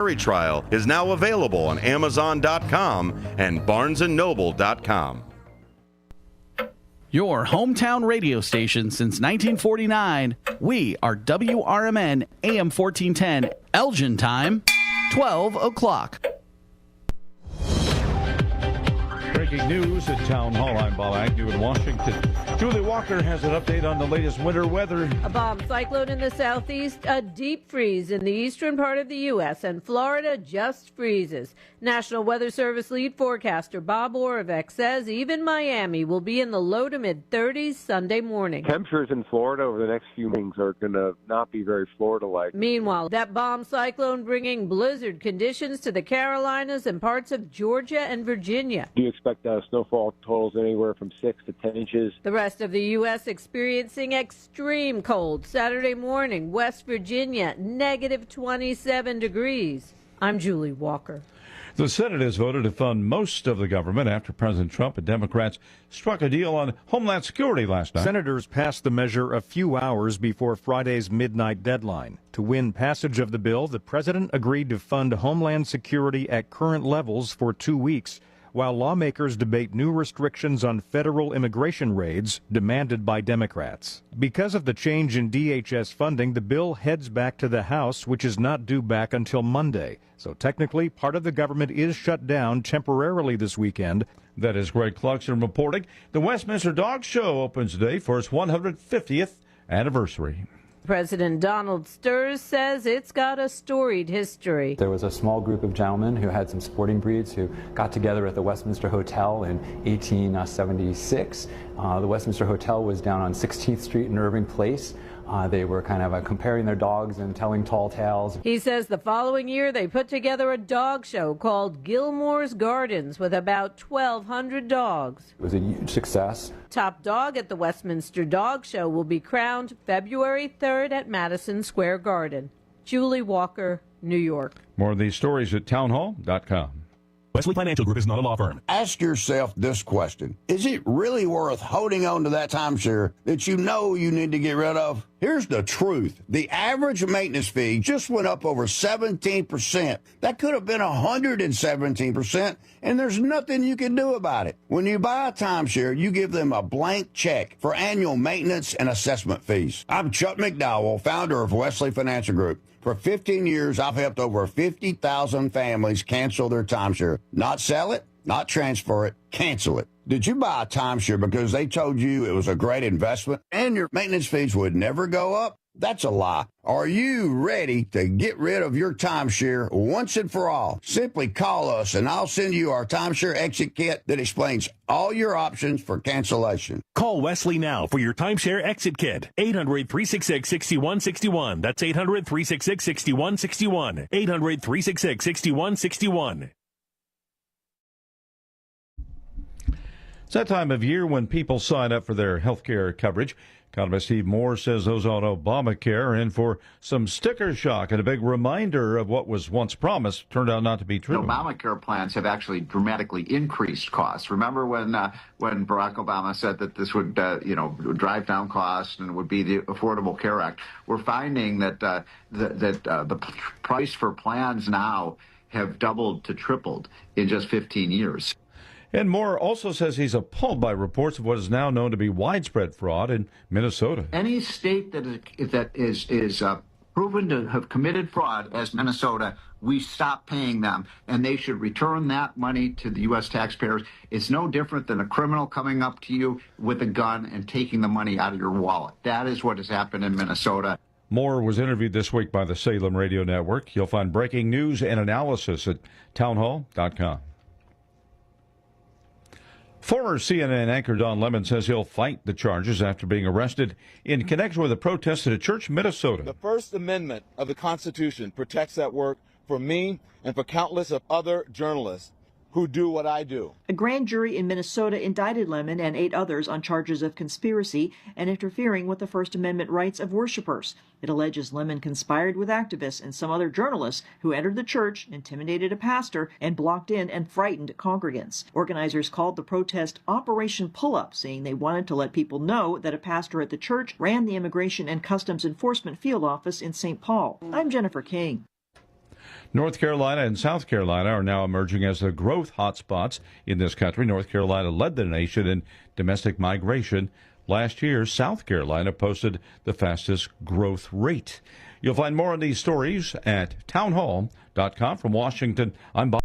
Trial is now available on Amazon.com and BarnesandNoble.com. Your hometown radio station since 1949. We are WRMN AM 1410, Elgin time, 12 o'clock. Breaking news at Town Hall. I'm Bob Agnew in Washington. Julie Walker has an update on the latest winter weather. A bomb cyclone in the southeast, a deep freeze in the eastern part of the U.S., and Florida just freezes. National Weather Service lead forecaster Bob Oravec says even Miami will be in the low to mid-30s Sunday morning. Temperatures in Florida over the next few weeks are going to not be very Florida-like. Meanwhile, that bomb cyclone bringing blizzard conditions to the Carolinas and parts of Georgia and Virginia. Do you expect snowfall totals anywhere from 6 to 10 inches? The rest of the U.S. experiencing extreme cold. Saturday morning, West Virginia, negative 27 degrees. I'm Julie Walker. The Senate has voted to fund most of the government after President Trump and Democrats struck a deal on Homeland Security last night. Senators passed the measure a few hours before Friday's midnight deadline. To win passage of the bill, the president agreed to fund Homeland Security at current levels for 2 weeks, while lawmakers debate new restrictions on federal immigration raids demanded by Democrats. Because of the change in DHS funding, the bill heads back to the House, which is not due back until Monday. So technically, part of the government is shut down temporarily this weekend. That is Greg Clarkson reporting. The Westminster Dog Show opens today for its 150th anniversary. President Donald Sturz says it's got a storied history. There was a small group of gentlemen who had some sporting breeds who got together at the Westminster Hotel in 1876. The Westminster Hotel was down on 16th Street in Irving Place. They were kind of comparing their dogs and telling tall tales. He says the following year they put together a dog show called Gilmore's Gardens with about 1,200 dogs. It was a huge success. Top dog at the Westminster Dog Show will be crowned February 3rd at Madison Square Garden. Julie Walker, New York. More of these stories at townhall.com. Wesley Financial Group is not a law firm. Ask yourself this question. Is it really worth holding on to that timeshare that you know you need to get rid of? Here's the truth. The average maintenance fee just went up over 17%. That could have been 117%, and there's nothing you can do about it. When you buy a timeshare, you give them a blank check for annual maintenance and assessment fees. I'm Chuck McDowell, founder of Wesley Financial Group. For 15 years, I've helped over 50,000 families cancel their timeshare. Not sell it, not transfer it, cancel it. Did you buy a timeshare because they told you it was a great investment and your maintenance fees would never go up? That's a lie. Are you ready to get rid of your timeshare once and for all? Simply call us and I'll send you our timeshare exit kit that explains all your options for cancellation. Call Wesley now for your timeshare exit kit. 800-366-6161. That's 800-366-6161. 800-366-6161. It's that time of year when people sign up for their health care coverage. Economist Steve Moore says those on Obamacare are in for some sticker shock, and a big reminder of what was once promised turned out not to be true. Obamacare plans have actually dramatically increased costs. Remember when Barack Obama said that this would, drive down costs and would be the Affordable Care Act? We're finding that the price for plans now have doubled to tripled in just 15 years. And Moore also says he's appalled by reports of what is now known to be widespread fraud in Minnesota. Any state that is proven to have committed fraud, as Minnesota, we stop paying them, and they should return that money to the U.S. taxpayers. It's no different than a criminal coming up to you with a gun and taking the money out of your wallet. That is what has happened in Minnesota. Moore was interviewed this week by the Salem Radio Network. You'll find breaking news and analysis at townhall.com. Former CNN anchor Don Lemon says he'll fight the charges after being arrested in connection with a protest at a church in Minnesota. The First Amendment of the Constitution protects that work for me and for countless of other journalists who do what I do. A grand jury in Minnesota indicted Lemon and 8 others on charges of conspiracy and interfering with the First Amendment rights of worshipers. It alleges Lemon conspired with activists and some other journalists who entered the church, intimidated a pastor, and blocked in and frightened congregants. Organizers called the protest Operation Pull-Up, saying they wanted to let people know that a pastor at the church ran the Immigration and Customs Enforcement Field Office in St. Paul. I'm Jennifer King. North Carolina and South Carolina are now emerging as the growth hotspots in this country. North Carolina led the nation in domestic migration. Last year, South Carolina posted the fastest growth rate. You'll find more on these stories at townhall.com. From Washington, I'm Bob.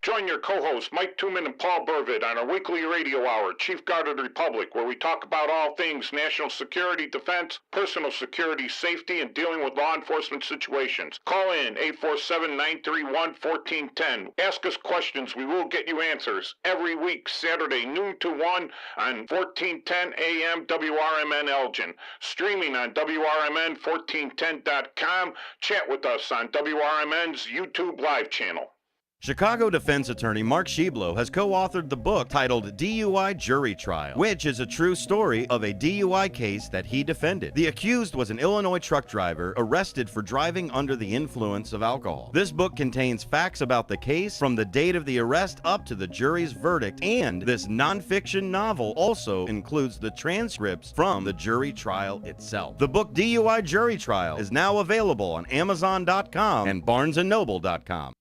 Join your co-hosts Mike Tooman and Paul Burvitt on our weekly radio hour, Chief Guard of the Republic, where we talk about all things national security, defense, personal security, safety, and dealing with law enforcement situations. Call in 847-931-1410. Ask us questions. We will get you answers. Every week, Saturday, noon to 1 on 1410 AM WRMN Elgin. Streaming on WRMN1410.com. Chat with us on WRMN's YouTube live channel. Chicago defense attorney Mark Schieblo has co-authored the book titled DUI Jury Trial, which is a true story of a DUI case that he defended. The accused was an Illinois truck driver arrested for driving under the influence of alcohol. This book contains facts about the case from the date of the arrest up to the jury's verdict, and this nonfiction novel also includes the transcripts from the jury trial itself. The book DUI Jury Trial is now available on Amazon.com and BarnesandNoble.com.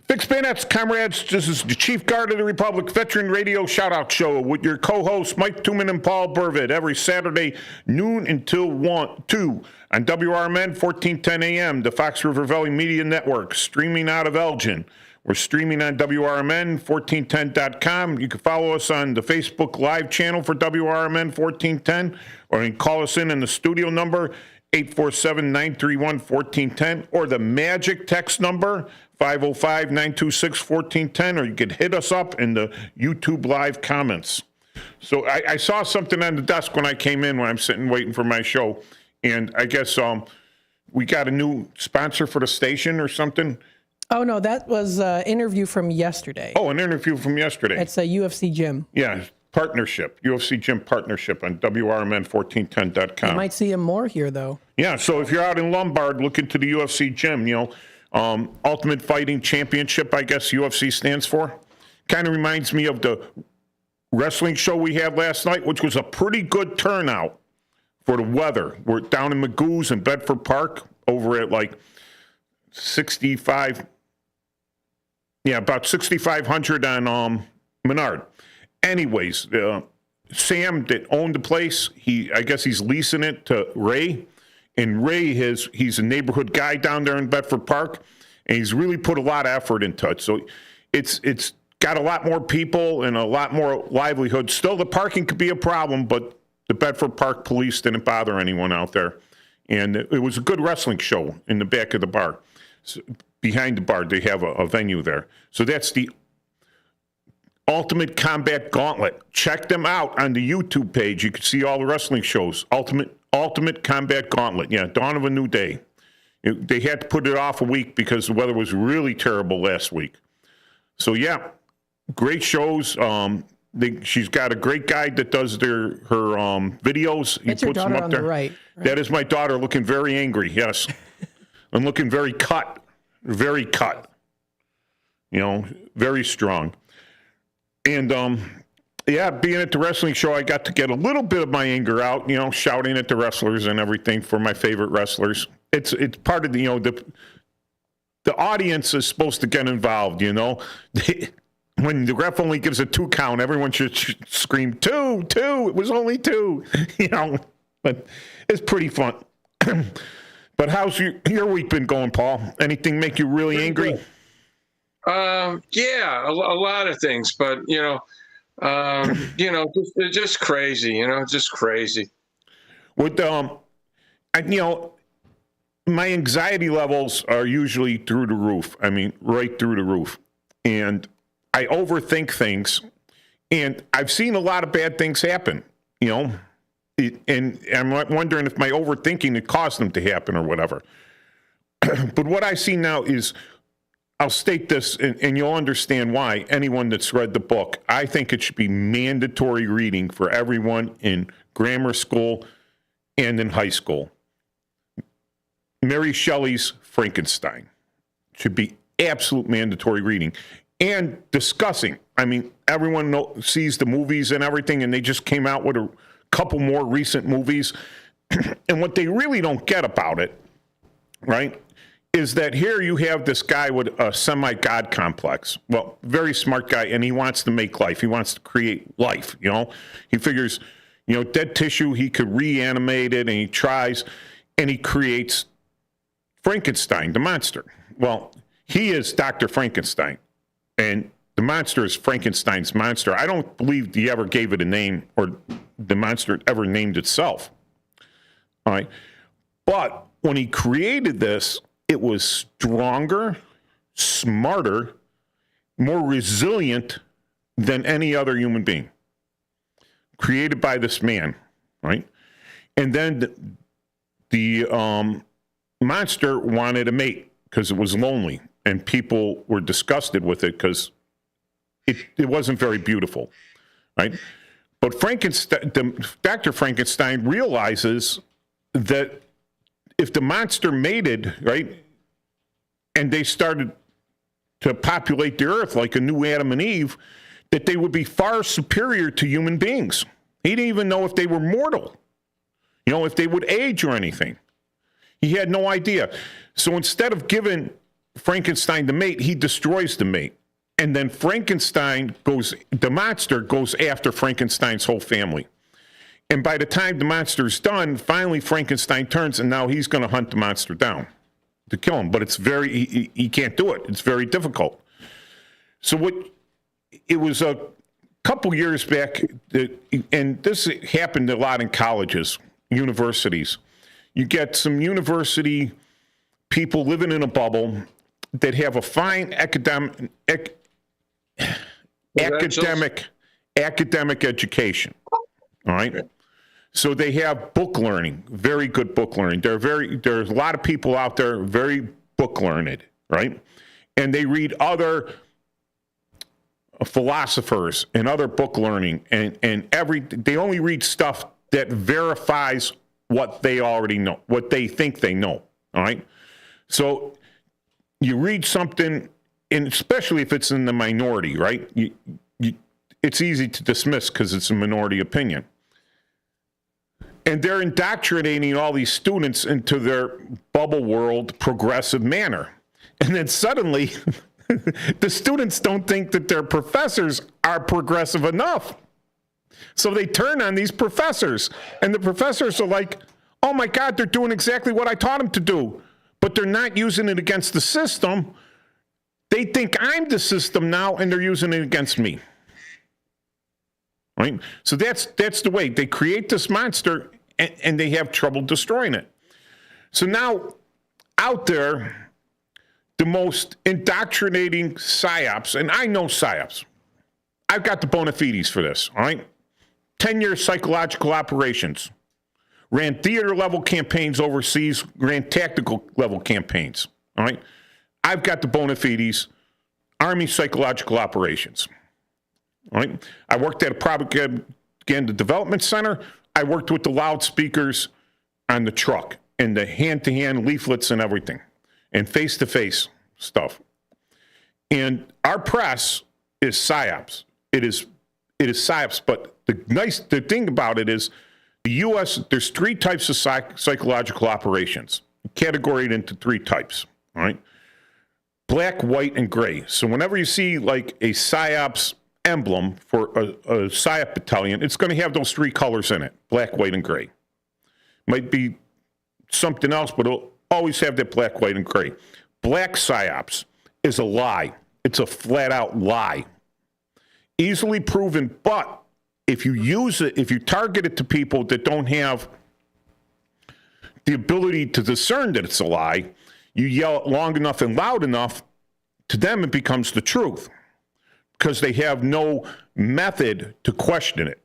Fix bayonets, comrades. This is the Chief Guard of the Republic Veteran Radio Shout-Out Show with your co-hosts Mike Tooman and Paul Burvitt every Saturday, noon until 2 on WRMN 1410 AM, the Fox River Valley Media Network, streaming out of Elgin. We're streaming on WRMN1410.com. You can follow us on the Facebook Live channel for WRMN 1410, or you can call us in the studio number, 847-931-1410, or the magic text number, 505-926-1410, or you could hit us up in the YouTube Live comments. So I saw something on the desk when I came in, when I'm sitting waiting for my show, and I guess we got a new sponsor for the station or something. Oh, no, that was an interview from yesterday. Oh, an interview from yesterday. It's a UFC gym. Yeah, partnership, UFC gym partnership on WRMN1410.com. You might see him more here, though. Yeah, so if you're out in Lombard, look into the UFC gym, Ultimate Fighting Championship, I guess UFC stands for. Kind of reminds me of the wrestling show we had last night, which was a pretty good turnout for the weather. We're down in Magoo's in Bedford Park, over at like 65, about 6,500 on Menard. Anyways, Sam that owned the place, I guess he's leasing it to Ray. And Ray, he's a neighborhood guy down there in Bedford Park, and he's really put a lot of effort into it. So it's got a lot more people and a lot more livelihood. Still, the parking could be a problem, but the Bedford Park police didn't bother anyone out there. And it was a good wrestling show in the back of the bar. So behind the bar, they have a venue there. So that's the Ultimate Combat Gauntlet. Check them out on the YouTube page. You can see all the wrestling shows. Ultimate Combat Gauntlet. Yeah, dawn of a new day. They had to put it off a week because the weather was really terrible last week. So, yeah, great shows. She's got a great guy that does her videos. That's your daughter on the right. That is my daughter looking very angry, yes. I'm looking very cut. Very cut. Very strong. And, being at the wrestling show, I got to get a little bit of my anger out, shouting at the wrestlers and everything for my favorite wrestlers. It's part of the audience is supposed to get involved, when the ref only gives a 2 count, everyone should scream, 2, it was only 2, but it's pretty fun. But how's your week been going, Paul? Anything make you really angry? Yeah, a lot of things, but, just crazy, just crazy. With, my anxiety levels are usually through the roof. I mean, right through the roof. And I overthink things. And I've seen a lot of bad things happen, and I'm wondering if my overthinking had caused them to happen or whatever. But what I see now is, I'll state this, and you'll understand why, anyone that's read the book. I think it should be mandatory reading for everyone in grammar school and in high school. Mary Shelley's Frankenstein should be absolute mandatory reading. And discussing. I mean, everyone sees the movies and everything, and they just came out with a couple more recent movies. And what they really don't get about it, right, is that here you have this guy with a semi-God complex. Well, very smart guy, and he wants to make life. He wants to create life, you know. He figures, you know, dead tissue, he could reanimate it, and he tries, and he creates Frankenstein, the monster. Well, he is Dr. Frankenstein, and the monster is Frankenstein's monster. I don't believe he ever gave it a name, or the monster ever named itself. All right. But when he created this, it was stronger, smarter, more resilient than any other human being. Created by this man, right? And then the monster wanted a mate because it was lonely, and people were disgusted with it because it wasn't very beautiful, right? But Dr. Frankenstein realizes that if the monster mated, right, and they started to populate the earth like a new Adam and Eve, that they would be far superior to human beings. He didn't even know if they were mortal, you know, if they would age or anything. He had no idea. So instead of giving Frankenstein the mate, he destroys the mate. And then the monster goes after Frankenstein's whole family. And by the time the monster's done, finally Frankenstein turns, and now he's going to hunt the monster down to kill him. But it's he can't do it. It's very difficult. So it was a couple years back, and this happened a lot in colleges, universities. You get some university people living in a bubble that have a fine academic education. All right. So they have book learning, very good book learning. There's a lot of people out there very book learned, right? And they read other philosophers and other book learning, and they only read stuff that verifies what they already know, what they think they know. All right. So you read something, and especially if it's in the minority, right? It's easy to dismiss because it's a minority opinion. And they're indoctrinating all these students into their bubble world progressive manner. And then suddenly, the students don't think that their professors are progressive enough. So they turn on these professors. And the professors are like, oh my God, they're doing exactly what I taught them to do. But they're not using it against the system. They think I'm the system now, and they're using it against me. Right? So that's the way. They create this monster, and they have trouble destroying it. So now, out there, the most indoctrinating psyops, and I know psyops. I've got the bona fides for this, all right? 10-year psychological operations. Ran theater-level campaigns overseas, ran tactical-level campaigns, all right? I've got the bona fides, Army psychological operations, all right? I worked at a propaganda development center. I worked with the loudspeakers on the truck and the hand-to-hand leaflets and everything and face-to-face stuff. And our press is psyops. It is psyops, but the thing about it is the U.S., there's three types of psychological operations, categorized into three types, all right? Black, white, and gray. So whenever you see like a psyops emblem for a psyop battalion, it's going to have those three colors in it, black, white, and gray. Might be something else, but it'll always have that black, white, and gray. Black psyops is a lie. It's a flat-out lie. Easily proven, but if you use it, if you target it to people that don't have the ability to discern that it's a lie, you yell it long enough and loud enough, to them it becomes the truth because they have no method to question it.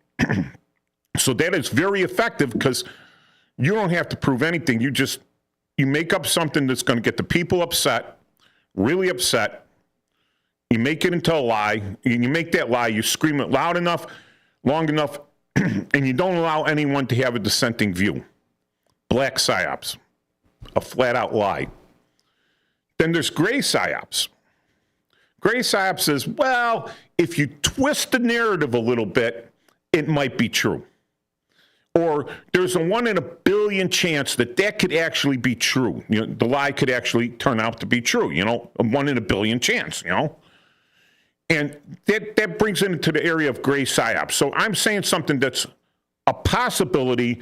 So that is very effective because you don't have to prove anything. You make up something that's going to get the people upset, really upset. You make it into a lie. You make that lie. You scream it loud enough, long enough, and you don't allow anyone to have a dissenting view. Black psyops, a flat-out lie. Then there's gray psyops. Gray psyops says, well, if you twist the narrative a little bit, it might be true. Or there's a 1 in a billion chance that could actually be true. The lie could actually turn out to be true, a 1 in a billion chance, And that brings it into the area of gray psyops. So I'm saying something that's a possibility,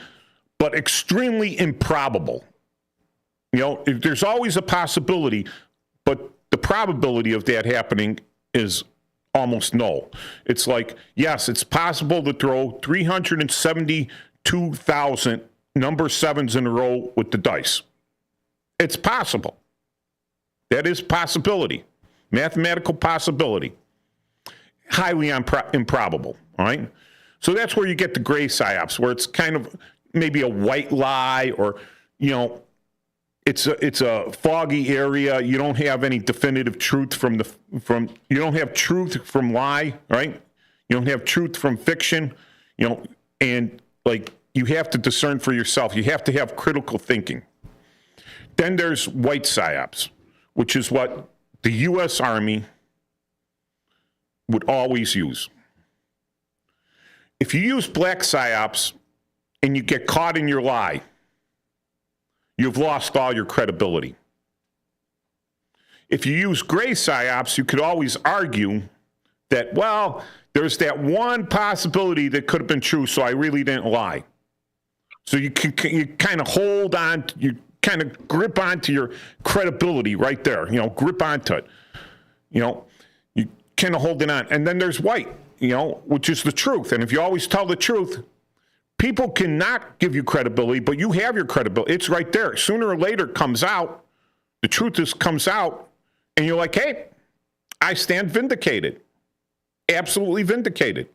but extremely improbable. There's always a possibility, but the probability of that happening is almost null. It's like, yes, it's possible to throw 372,000 number sevens in a row with the dice. It's possible. That is possibility. Mathematical possibility. Highly improbable, all right? So that's where you get the gray psyops, where it's kind of maybe a white lie, or, it's a foggy area. You don't have any definitive truth you don't have truth from lie, right? You don't have truth from fiction, and like you have to discern for yourself. You have to have critical thinking. Then there's white psyops, which is what the U.S. Army would always use. If you use black psyops and you get caught in your lie, you've lost all your credibility. If you use gray psyops, you could always argue that, well, there's that one possibility that could have been true, so I really didn't lie. So you kind of hold on, you kind of grip onto your credibility right there, grip onto it. You kind of hold it on. And then there's white, which is the truth. And if you always tell the truth, people cannot give you credibility, but you have your credibility. It's right there. Sooner or later it comes out. The truth comes out, and you're like, hey, I stand vindicated. Absolutely vindicated.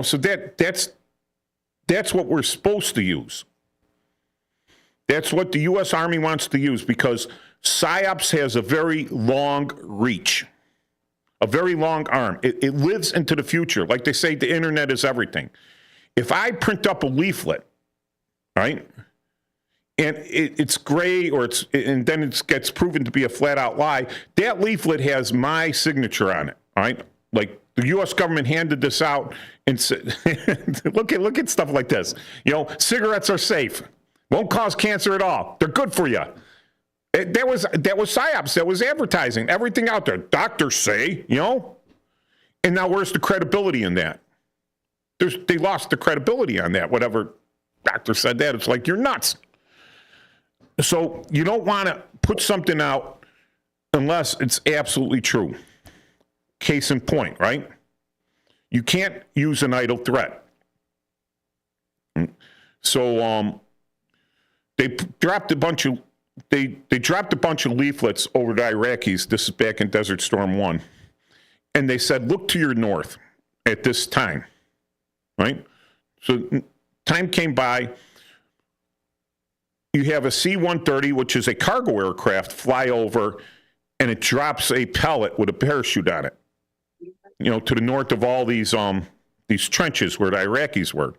So that's what we're supposed to use. That's what the U.S. Army wants to use, because PSYOPs has a very long reach, a very long arm. It lives into the future. Like they say, the internet is everything. If I print up a leaflet, right, and it's gray, and then it gets proven to be a flat-out lie, that leaflet has my signature on it, all right? Like the U.S. government handed this out and said, look at stuff like this. Cigarettes are safe, won't cause cancer at all. They're good for you. That was PSYOPs. That was advertising. Everything out there. Doctors say, And now where's the credibility in that? They lost the credibility on that. Whatever doctor said that, it's like, you're nuts. So you don't want to put something out unless it's absolutely true. Case in point, right? You can't use an idle threat. So they dropped a bunch of leaflets over the Iraqis. This is back in Desert Storm 1. And they said, look to your north at this time. Right? So time came by. You have a C-130, which is a cargo aircraft, fly over, and it drops a pellet with a parachute on it, to the north of all these trenches where the Iraqis were.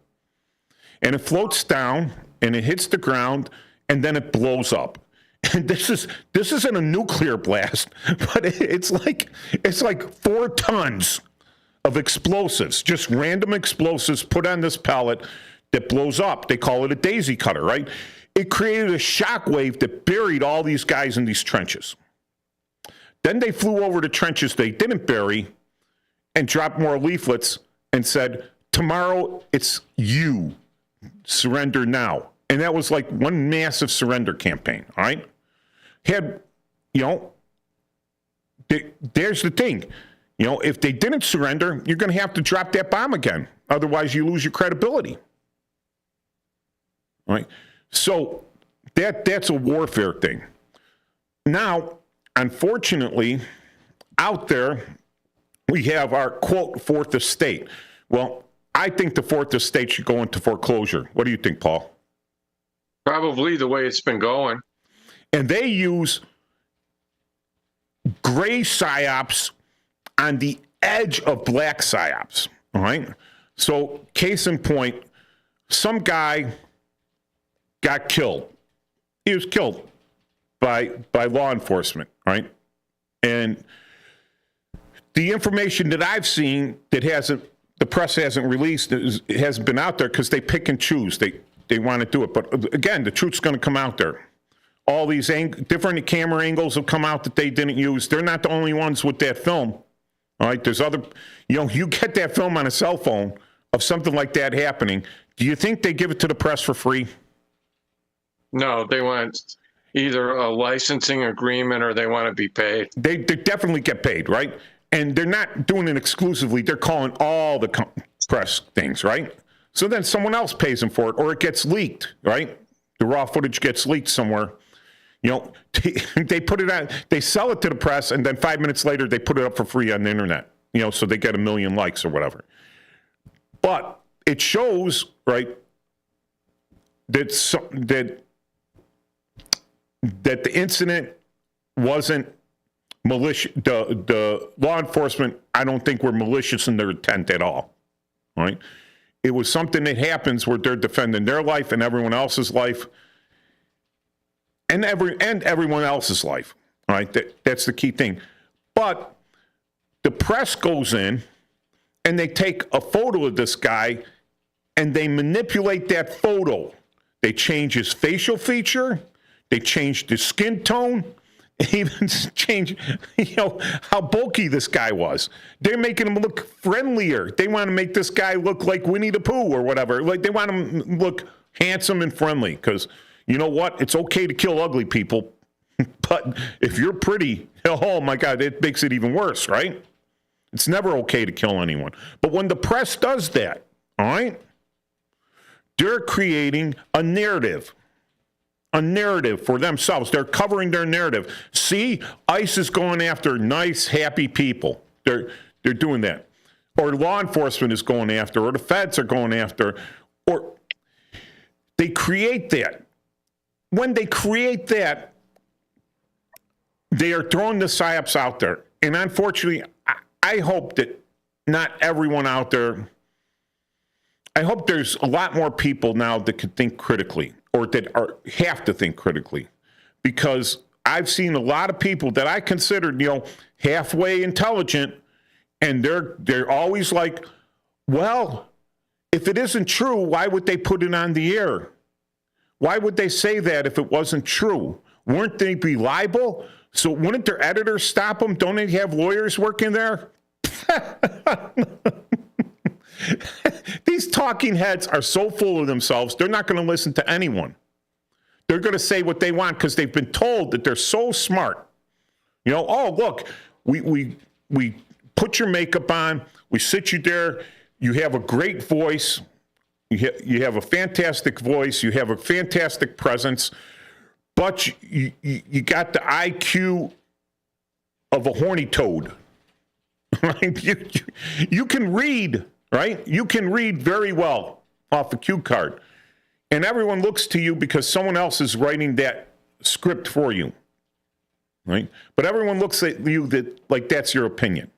And it floats down, and it hits the ground, and then it blows up. And this isn't a nuclear blast, but it's like 4 tons of explosives, just random explosives put on this pellet that blows up. They call it a daisy cutter, right? It created a shockwave that buried all these guys in these trenches. Then they flew over the trenches they didn't bury and dropped more leaflets and said, tomorrow it's you. Surrender now. And that was like one massive surrender campaign, all right? There's the thing. If they didn't surrender, you're going to have to drop that bomb again. Otherwise, you lose your credibility. All right? So that's a warfare thing. Now, unfortunately, out there, we have our, quote, fourth estate. Well, I think the fourth estate should go into foreclosure. What do you think, Paul? Probably the way it's been going. And they use gray psyops on the edge of black psyops, all right? So, case in point, some guy got killed. He was killed by law enforcement, right? And the information that I've seen that the press hasn't released, it hasn't been out there because they pick and choose. They want to do it. But again, the truth's going to come out there. All these different camera angles will come out that they didn't use. They're not the only ones with that film. All right, there's other, you get that film on a cell phone of something like that happening. Do you think they give it to the press for free? No, they want either a licensing agreement or they want to be paid. They definitely get paid, right? And they're not doing it exclusively. They're calling all the press things, right? So then someone else pays them for it, or it gets leaked, right? The raw footage gets leaked somewhere. They put it on, they sell it to the press, and then 5 minutes later, they put it up for free on the internet, so they get 1 million likes or whatever. But it shows, right, that the incident wasn't malicious. The law enforcement, I don't think, were malicious in their intent at all, right? It was something that happens where they're defending their life and everyone else's life. And everyone else's life, all right? That's the key thing. But the press goes in and they take a photo of this guy and they manipulate that photo. They change his facial feature. They change the skin tone. They even change, how bulky this guy was. They're making him look friendlier. They want to make this guy look like Winnie the Pooh or whatever. Like, they want him to look handsome and friendly because, you know what? It's okay to kill ugly people, but if you're pretty, oh my God, it makes it even worse, right? It's never okay to kill anyone. But when the press does that, all right, they're creating a narrative for themselves. They're covering their narrative. See, ICE is going after nice, happy people. They're doing that. Or law enforcement is going after, or the feds are going after, or they create that. When they create that, they are throwing the psyops out there. And unfortunately, I hope that not everyone out there, I hope there's a lot more people now that could think critically or that have to think critically. Because I've seen a lot of people that I considered, halfway intelligent, and they're always like, well, if it isn't true, why would they put it on the air? Why would they say that if it wasn't true? Weren't they be liable? So wouldn't their editors stop them? Don't they have lawyers working there? These talking heads are so full of themselves, they're not going to listen to anyone. They're going to say what they want because they've been told that they're so smart. Oh, look, we put your makeup on, we sit you there, you have a great voice. You have a fantastic voice. You have a fantastic presence, but you got the IQ of a horny toad. Right? You can read, right? You can read very well off a cue card, and everyone looks to you because someone else is writing that script for you, right? But everyone looks at you like that's your opinion.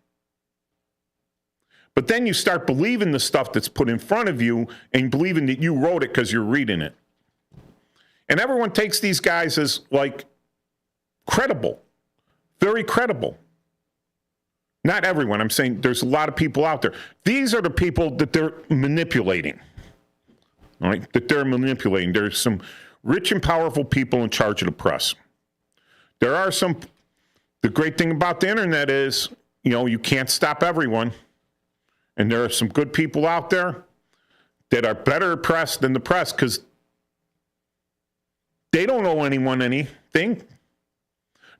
But then you start believing the stuff that's put in front of you and believing that you wrote it because you're reading it. And everyone takes these guys as, like, credible, very credible. Not everyone. I'm saying there's a lot of people out there. These are the people that they're manipulating, all right, that they're manipulating. There's some rich and powerful people in charge of the press. There are some, the great thing about the internet is, you can't stop everyone. And there are some good people out there that are better press than the press because they don't owe anyone anything.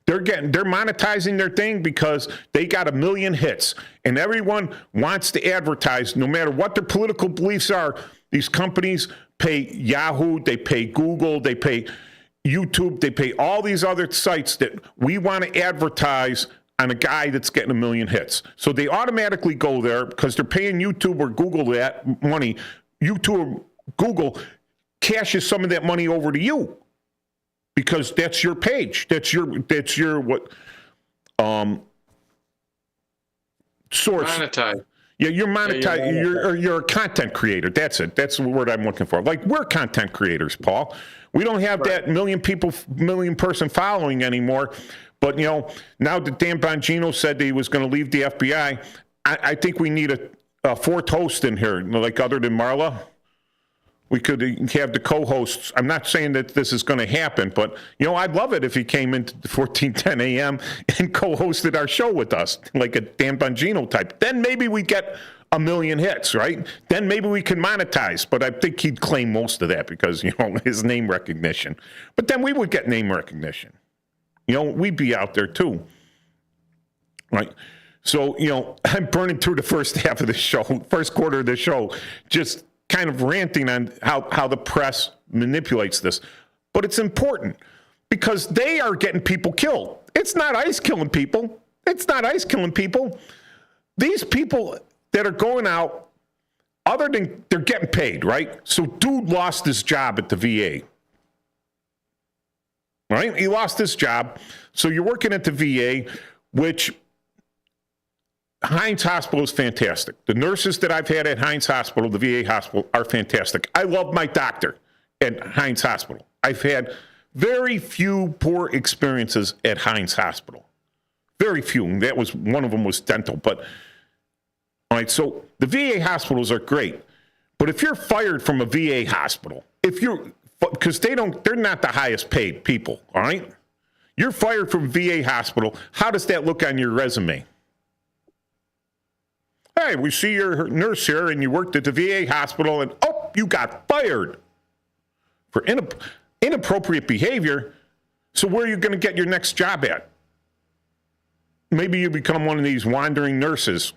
They're monetizing their thing because they got 1 million hits. And everyone wants to advertise no matter what their political beliefs are. These companies pay Yahoo, they pay Google, they pay YouTube, they pay all these other sites that we want to advertise on a guy that's getting 1 million hits. So they automatically go there because they're paying YouTube or Google that money. YouTube or Google cashes some of that money over to you because that's your page. That's your what source. Monetize. Yeah, you're monetized. You're a content creator. That's it. That's the word I'm looking for. Like, we're content creators, Paul. We don't have that million person following anymore. But, now that Dan Bongino said that he was going to leave the FBI, I think we need a fourth host in here, like other than Marla. We could have the co-hosts. I'm not saying that this is going to happen, but, I'd love it if he came into 1410 a.m. and co-hosted our show with us, like a Dan Bongino type. Then maybe we get 1 million hits, right? Then maybe we can monetize. But I think he'd claim most of that because, his name recognition. But then we would get name recognition. We'd be out there too. Right? So, I'm burning through the first half of the show, first quarter of the show, just kind of ranting on how the press manipulates this. But it's important because they are getting people killed. It's not ICE killing people. It's not ICE killing people. These people that are going out, other than they're getting paid, right? So dude lost his job at the VA. Right? He lost his job. So you're working at the VA, which Hines Hospital is fantastic. The nurses that I've had at Hines Hospital, the VA hospital, are fantastic. I love my doctor at Hines Hospital. I've had very few poor experiences at Hines Hospital. Very few. That was one of them was dental. But all right, so the VA hospitals are great. But if you're fired from a VA hospital, because they're not the highest paid people, all right? You're fired from VA hospital. How does that look on your resume? Hey, we see you're a nurse here and you worked at the VA hospital and, you got fired for inappropriate behavior. So where are you going to get your next job at? Maybe you become one of these wandering nurses,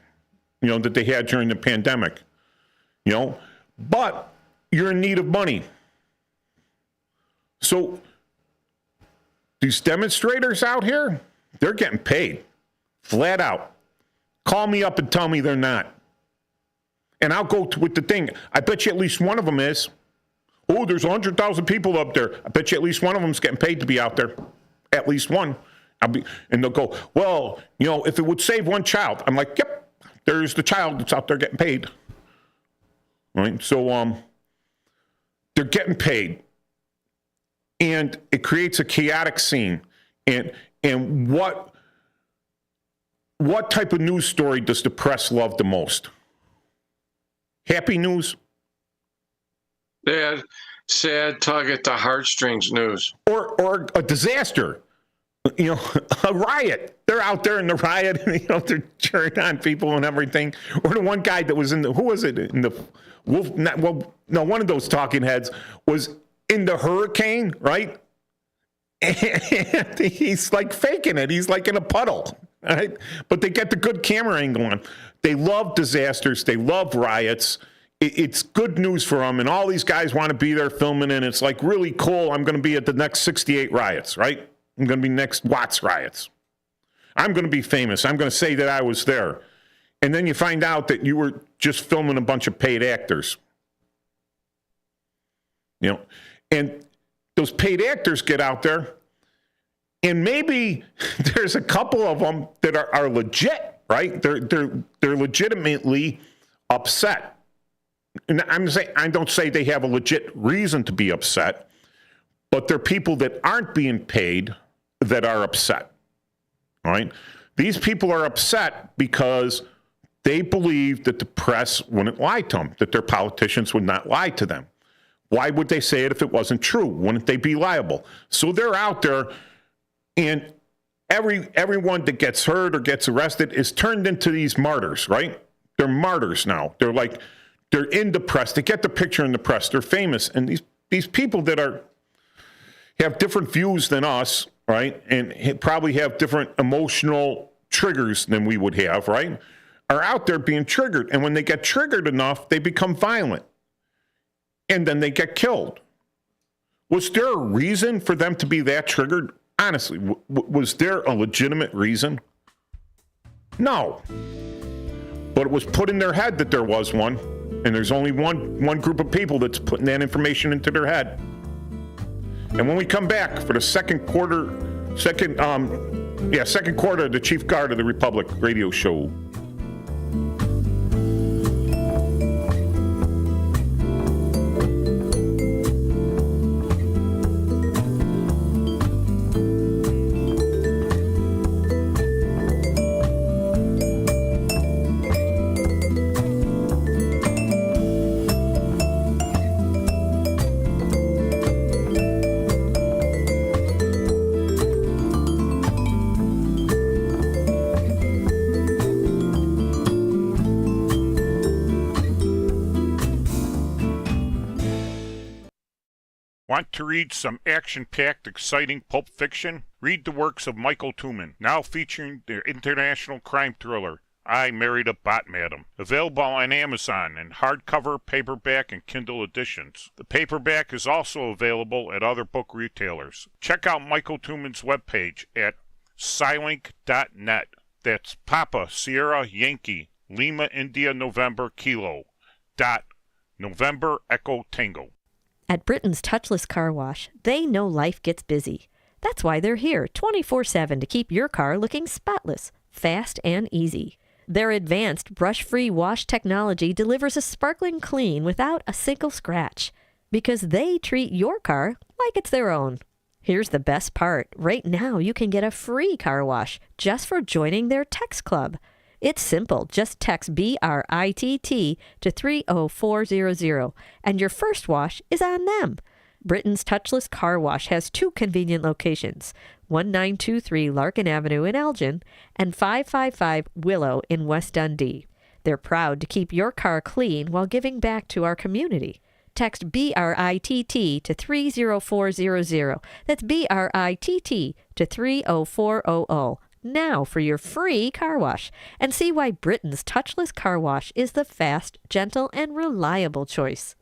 that they had during the pandemic, but you're in need of money. So these demonstrators out here, they're getting paid flat out. Call me up and tell me they're not. And I'll go with the thing. I bet you at least one of them is. Oh, there's 100,000 people up there. I bet you at least one of them's getting paid to be out there. At least one. And they'll go, well, if it would save one child. I'm like, yep, there's the child that's out there getting paid. Right? So they're getting paid. And it creates a chaotic scene. And what type of news story does the press love the most? Happy news? Sad tug at the heartstrings news. Or a disaster. A riot. They're out there in the riot and they're cheering on people and everything. Or the one guy that was who was it? In the Wolf, one of those talking heads was in the hurricane, right? And he's like faking it. He's like in a puddle, right? But they get the good camera angle on. They love disasters. They love riots. It's good news for them. And all these guys want to be there filming. And it's like really cool. I'm going to be at the next 68 riots, right? I'm going to be next Watts riots. I'm going to be famous. I'm going to say that I was there. And then you find out that you were just filming a bunch of paid actors. And those paid actors get out there, and maybe there's a couple of them that are legit, right? They're legitimately upset. And I don't say they have a legit reason to be upset, but they're people that aren't being paid that are upset. All right? These people are upset because they believe that the press wouldn't lie to them, that their politicians would not lie to them. Why would they say it if it wasn't true? Wouldn't they be liable? So they're out there, and everyone that gets hurt or gets arrested is turned into these martyrs, right? They're martyrs now. They're in the press. They get the picture in the press. They're famous. And these people that have different views than us, right, and probably have different emotional triggers than we would have, right, are out there being triggered. And when they get triggered enough, they become violent. And then they get killed. Was there a reason for them to be that triggered? Honestly, was there a legitimate reason? No. But it was put in their head that there was one. And there's only one group of people that's putting that information into their head. And when we come back for the second quarter of the Chief Guard of the Republic radio show. Want to read some action-packed, exciting pulp fiction? Read the works of Michael Tooman, now featuring their international crime thriller, I Married a Bot Madam. Available on Amazon in hardcover, paperback, and Kindle editions. The paperback is also available at other book retailers. Check out Michael Tooman's webpage at Scilink.net. That's Papa Sierra Yankee Lima India November Kilo dot November Echo Tango. At Britain's Touchless Car Wash, they know life gets busy. That's why they're here 24/7 to keep your car looking spotless, fast, and easy. Their advanced brush-free wash technology delivers a sparkling clean without a single scratch, because they treat your car like it's their own. Here's the best part. Right now, you can get a free car wash just for joining their text club. It's simple. Just text BRITT to 30400, and your first wash is on them. Britain's Touchless Car Wash has 2 convenient locations, 1923 Larkin Avenue in Elgin and 555 Willow in West Dundee. They're proud to keep your car clean while giving back to our community. Text BRITT to 30400. That's BRITT to 30400. Now for your free car wash, and see why Britain's Touchless Car Wash is the fast, gentle, and reliable choice.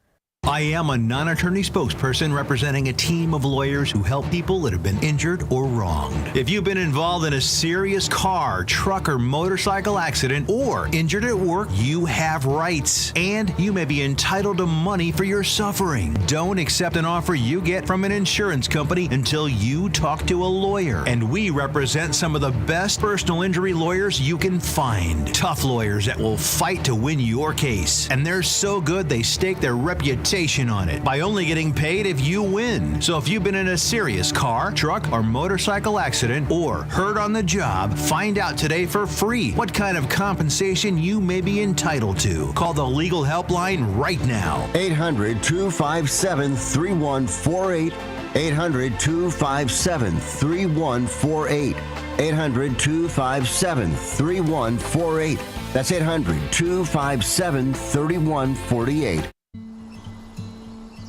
I am a non-attorney spokesperson representing a team of lawyers who help people that have been injured or wronged. If you've been involved in a serious car, truck, or motorcycle accident or injured at work, you have rights, and you may be entitled to money for your suffering. Don't accept an offer you get from an insurance company until you talk to a lawyer. And we represent some of the best personal injury lawyers you can find. Tough lawyers that will fight to win your case. And they're so good they stake their reputation on it by only getting paid if you win. So if you've been in a serious car, truck, or motorcycle accident or hurt on the job, find out today for free what kind of compensation you may be entitled to. Call the legal helpline right now. 800-257-3148. 800-257-3148. 800-257-3148. That's 800-257-3148.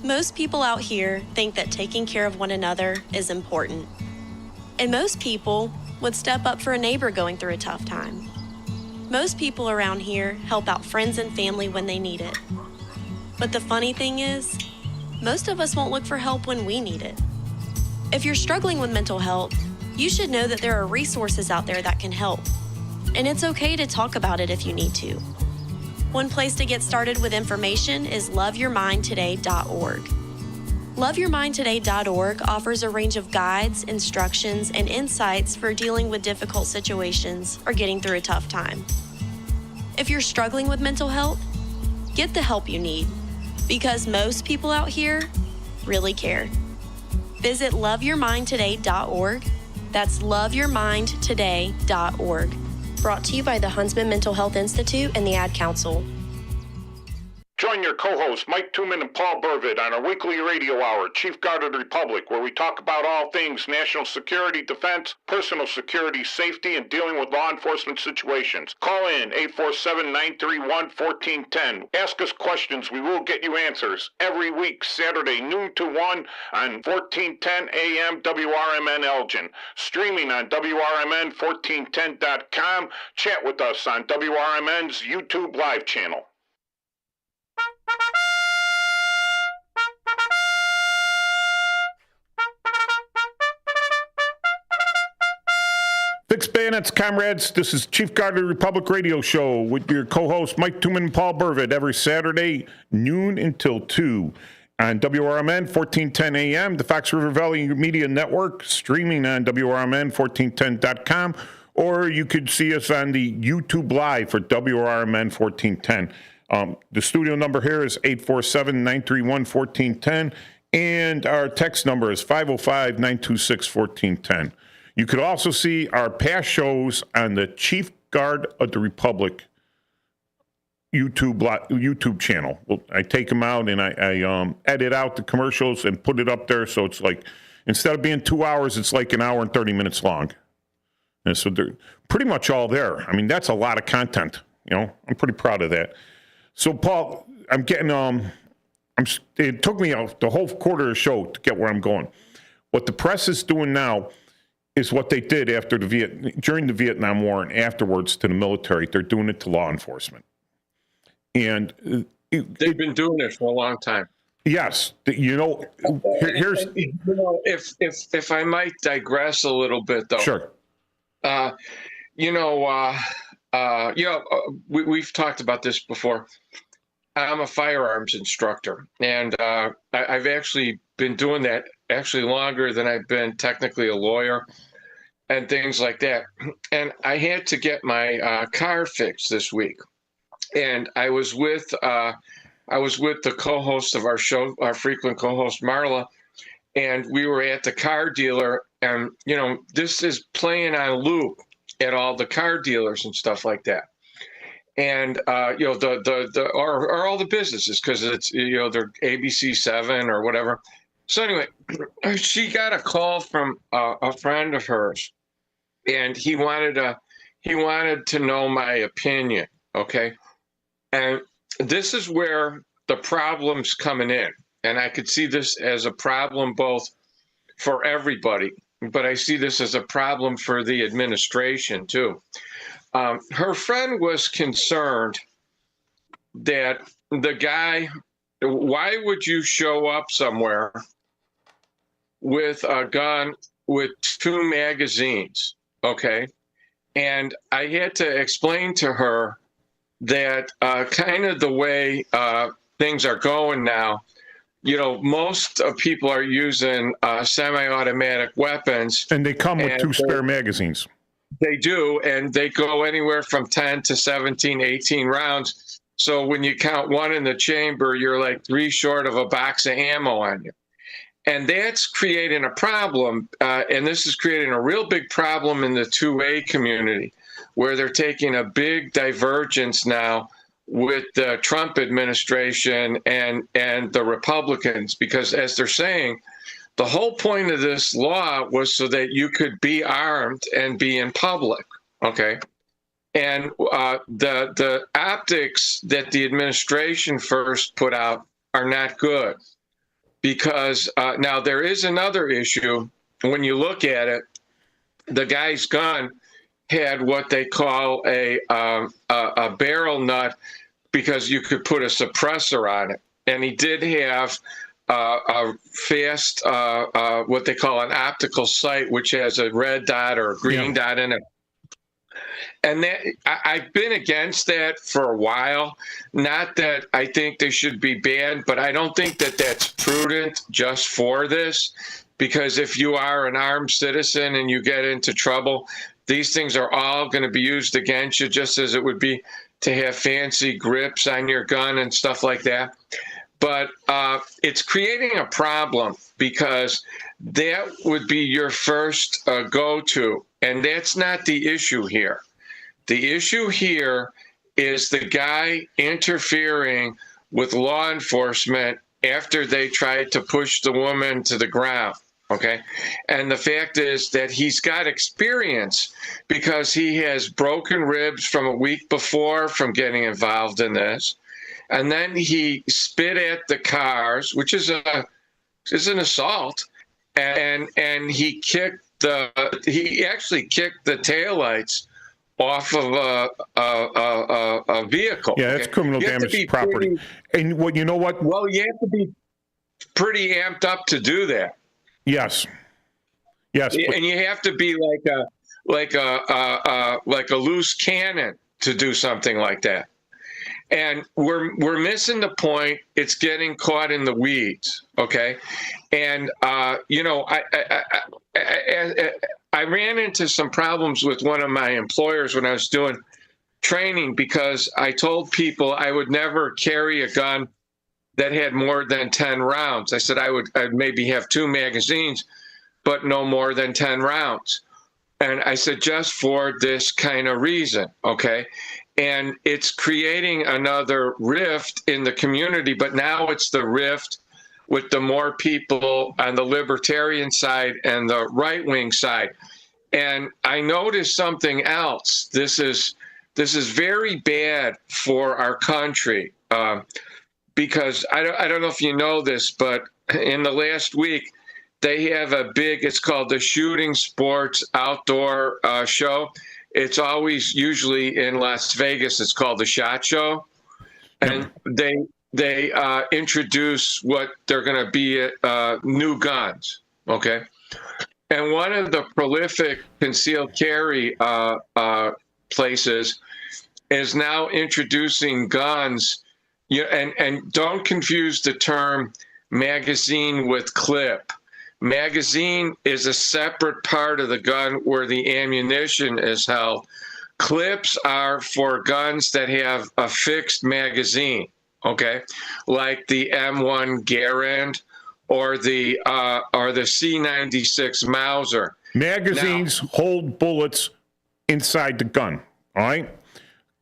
Most people out here think that taking care of one another is important. And most people would step up for a neighbor going through a tough time. Most people around here help out friends and family when they need it. But the funny thing is, most of us won't look for help when we need it. If you're struggling with mental health, you should know that there are resources out there that can help. And it's okay to talk about it if you need to. One place to get started with information is loveyourmindtoday.org. Loveyourmindtoday.org offers a range of guides, instructions, and insights for dealing with difficult situations or getting through a tough time. If you're struggling with mental health, get the help you need, because most people out here really care. Visit loveyourmindtoday.org. That's loveyourmindtoday.org. Brought to you by the Huntsman Mental Health Institute and the Ad Council. Join your co-hosts Mike Tooman and Paul Burvitt on our weekly radio hour, Chief Guard of the Republic, where we talk about all things national security, defense, personal security, safety, and dealing with law enforcement situations. Call in 847-931-1410. Ask us questions. We will get you answers. Every week, Saturday, noon to 1 on 1410 AM WRMN Elgin. Streaming on WRMN1410.com. Chat with us on WRMN's YouTube live channel. Fixed bayonets, comrades. This is Chief Guard of the Republic radio show with your co-hosts Mike Tooman and Paul Burvitt every Saturday, noon until 2 on WRMN 1410 AM, the Fox River Valley Media Network, streaming on WRMN1410.com, or you could see us on the YouTube Live for WRMN 1410. The studio number here is 847-931-1410, and our text number is 505-926-1410. You could also see our past shows on the Chief Guard of the Republic YouTube channel. I take them out and I edit out the commercials and put it up there, so it's like, instead of being 2 hours, it's like an hour and 30 minutes long. And so they're pretty much all there. I mean, that's a lot of content. You know, I'm pretty proud of that. So, Paul, I'm getting It took me the whole quarter of the show to get where I'm going. What the press is doing now is what they did after during the Vietnam War and afterwards to the military. They're doing it to law enforcement. And they've been doing it for a long time. Yes, here's. If I might digress a little bit, though. Sure. We've talked about this before. I'm a firearms instructor, and I've actually been doing that longer than I've been technically a lawyer and things like that. And I had to get my car fixed this week, and I was with the co-host of our show, our frequent co-host Marla, and we were at the car dealer, and this is playing on loop at all the car dealers and stuff like that. And or all the businesses, because it's they're ABC7 or whatever. So anyway, she got a call from a friend of hers, and he wanted to know my opinion. Okay, and this is where the problem's coming in, and I could see this as a problem both for everybody, but I see this as a problem for the administration too. Her friend was concerned that the guy, why would you show up somewhere with a gun with 2 magazines, okay? And I had to explain to her that kind of the way things are going now, most people are using semi-automatic weapons. And they come with 2 spare magazines. They do, and they go anywhere from 10 to 17, 18 rounds. So when you count 1 in the chamber, you're like 3 short of a box of ammo on you. And that's creating a problem, and this is creating a real big problem in the 2A community, where they're taking a big divergence now with the Trump administration and the Republicans, because as they're saying, the whole point of this law was so that you could be armed and be in public, okay? And the optics that the administration first put out are not good, because now there is another issue. When you look at it, the guy's gun had what they call a barrel nut, because you could put a suppressor on it, and he did have a fast, what they call an optical sight, which has a red dot or a green dot in it. And that I've been against that for a while. Not that I think they should be banned, but I don't think that that's prudent just for this, because if you are an armed citizen and you get into trouble, these things are all going to be used against you, just as it would be to have fancy grips on your gun and stuff like that. But it's creating a problem, because that would be your first go-to, and that's not the issue here. The issue here is the guy interfering with law enforcement after they tried to push the woman to the ground, okay? And the fact is that he's got experience, because he has broken ribs from a week before from getting involved in this. And then he spit at the cars, which is an assault, and he actually kicked the taillights off of a vehicle. Yeah, that's criminal damage to property. And well, you know what? Well, you have to be pretty amped up to do that. Yes. And you have to be like a loose cannon to do something like that. And we're missing the point. It's getting caught in the weeds, okay? And I ran into some problems with one of my employers when I was doing training, because I told people I would never carry a gun that had more than 10 rounds. I said I'd maybe have 2 magazines, but no more than 10 rounds. And I said, just for this kind of reason, okay? And it's creating another rift in the community, but now it's the rift with the more people on the libertarian side and the right-wing side. And I noticed something else. This is very bad for our country. because I don't know if you know this, but in the last week, they have it's called the Shooting Sports Outdoor Show. It's always usually in Las Vegas. It's called the SHOT Show. And they introduce what they're going to be new guns, okay? And one of the prolific concealed carry places is now introducing guns. And don't confuse the term magazine with clip. Magazine is a separate part of the gun where the ammunition is held. Clips are for guns that have a fixed magazine, okay? Like the M1 Garand or the C96 Mauser. Magazines hold bullets inside the gun, all right?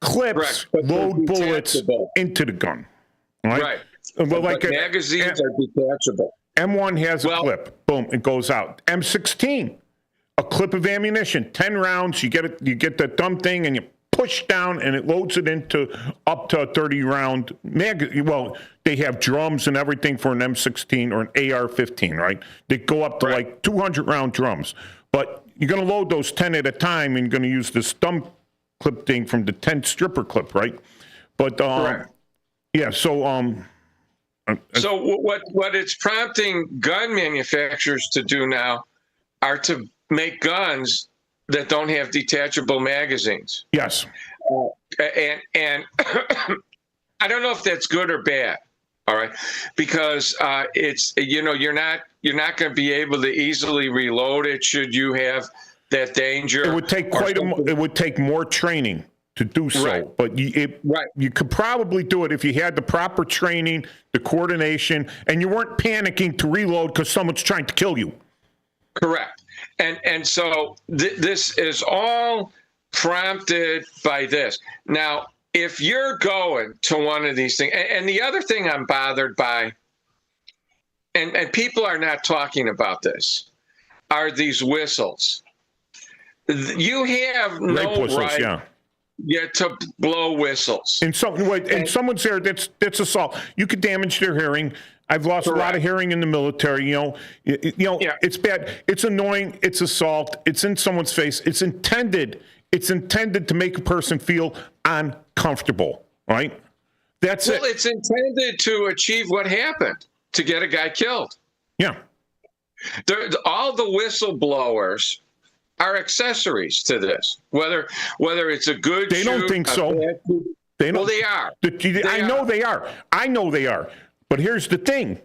Clips load bullets into the gun, all right? Right. Well, but magazines are detachable. M1 has a clip. Boom, it goes out. M16, a clip of ammunition, 10 rounds. You get that dumb thing, and you push down, and it loads it into up to a 30-round magazine. Well, they have drums and everything for an M16 or an AR-15, right? They go up to like 200-round drums. But you're going to load those 10 at a time, and you're going to use this dumb clip thing from the 10 stripper clip, right? But yeah, so what it's prompting gun manufacturers to do now are to make guns that don't have detachable magazines. Yes. And I don't know if that's good or bad. All right, because it's you're not going to be able to easily reload it should you have that danger. It would take it would take more training to do so, but you could probably do it if you had the proper training, the coordination, and you weren't panicking to reload because someone's trying to kill you. Correct. And so this is all prompted by this. Now, if you're going to one of these things, and the other thing I'm bothered by, and people are not talking about this, are these whistles. You have no right to blow whistles. And someone's there that's assault. You could damage their hearing. I've lost a lot of hearing in the military. It's bad. It's annoying. It's assault. It's in someone's face. It's intended to make a person feel uncomfortable, right? That's it. Well, it's intended to achieve what happened, to get a guy killed. Yeah. All the whistleblowers are accessories to this. Whether it's a good They don't think so. Well, they are. I know they are. But here's the thing.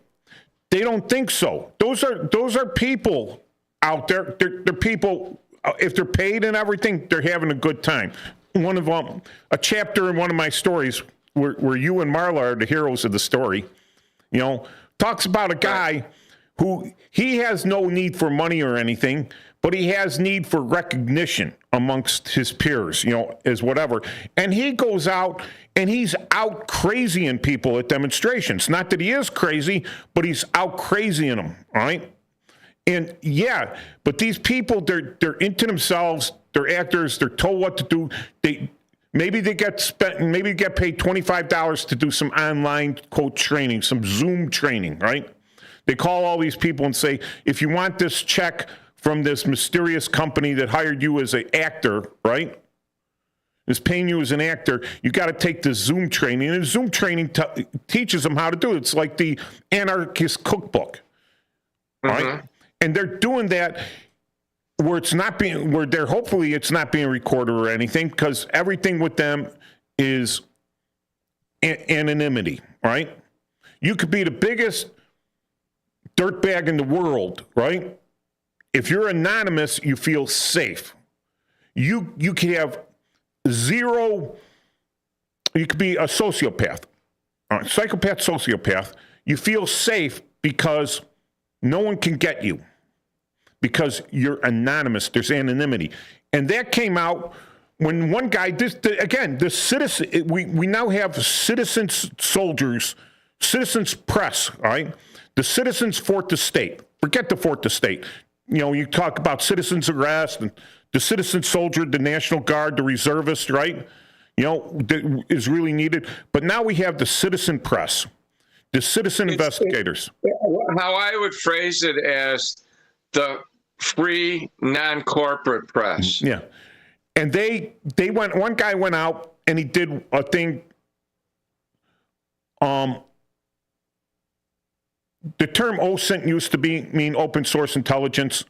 They don't think so. Those are people out there. They're people, if they're paid and everything, they're having a good time. One of them, a chapter in one of my stories where you and Marla are the heroes of the story, talks about a guy who he has no need for money or anything, but he has need for recognition amongst his peers, as whatever. And he goes out and he's out crazying people at demonstrations. Not that he is crazy, but he's out crazying them, all right? And yeah, but these people, they're into themselves. They're actors. They're told what to do. Maybe they get paid $25 to do some online quote training, some Zoom training, right? They call all these people and say, if you want this check from this mysterious company that hired you as an actor, right? Is paying you as an actor, you got to take the Zoom training. And the Zoom training teaches them how to do it. It's like the anarchist cookbook, right? And they're doing that where hopefully it's not being recorded or anything, because everything with them is anonymity, right? You could be the biggest dirtbag in the world, right? If you're anonymous, you feel safe. You can have zero. You could be a sociopath, psychopath, sociopath. You feel safe because no one can get you because you're anonymous. There's anonymity, and that came out when one guy. The citizen. We now have citizens soldiers, citizens press. All right, the citizens fort the state. Forget the fort the state. You talk about citizens arrest and the citizen soldier, the National Guard, the reservist, right? Is really needed. But now we have the citizen press. the citizen investigators. How I would phrase it as the free non-corporate press. Yeah. And they went, one guy went out and he did a thing. The term OSINT used to mean open source intelligence.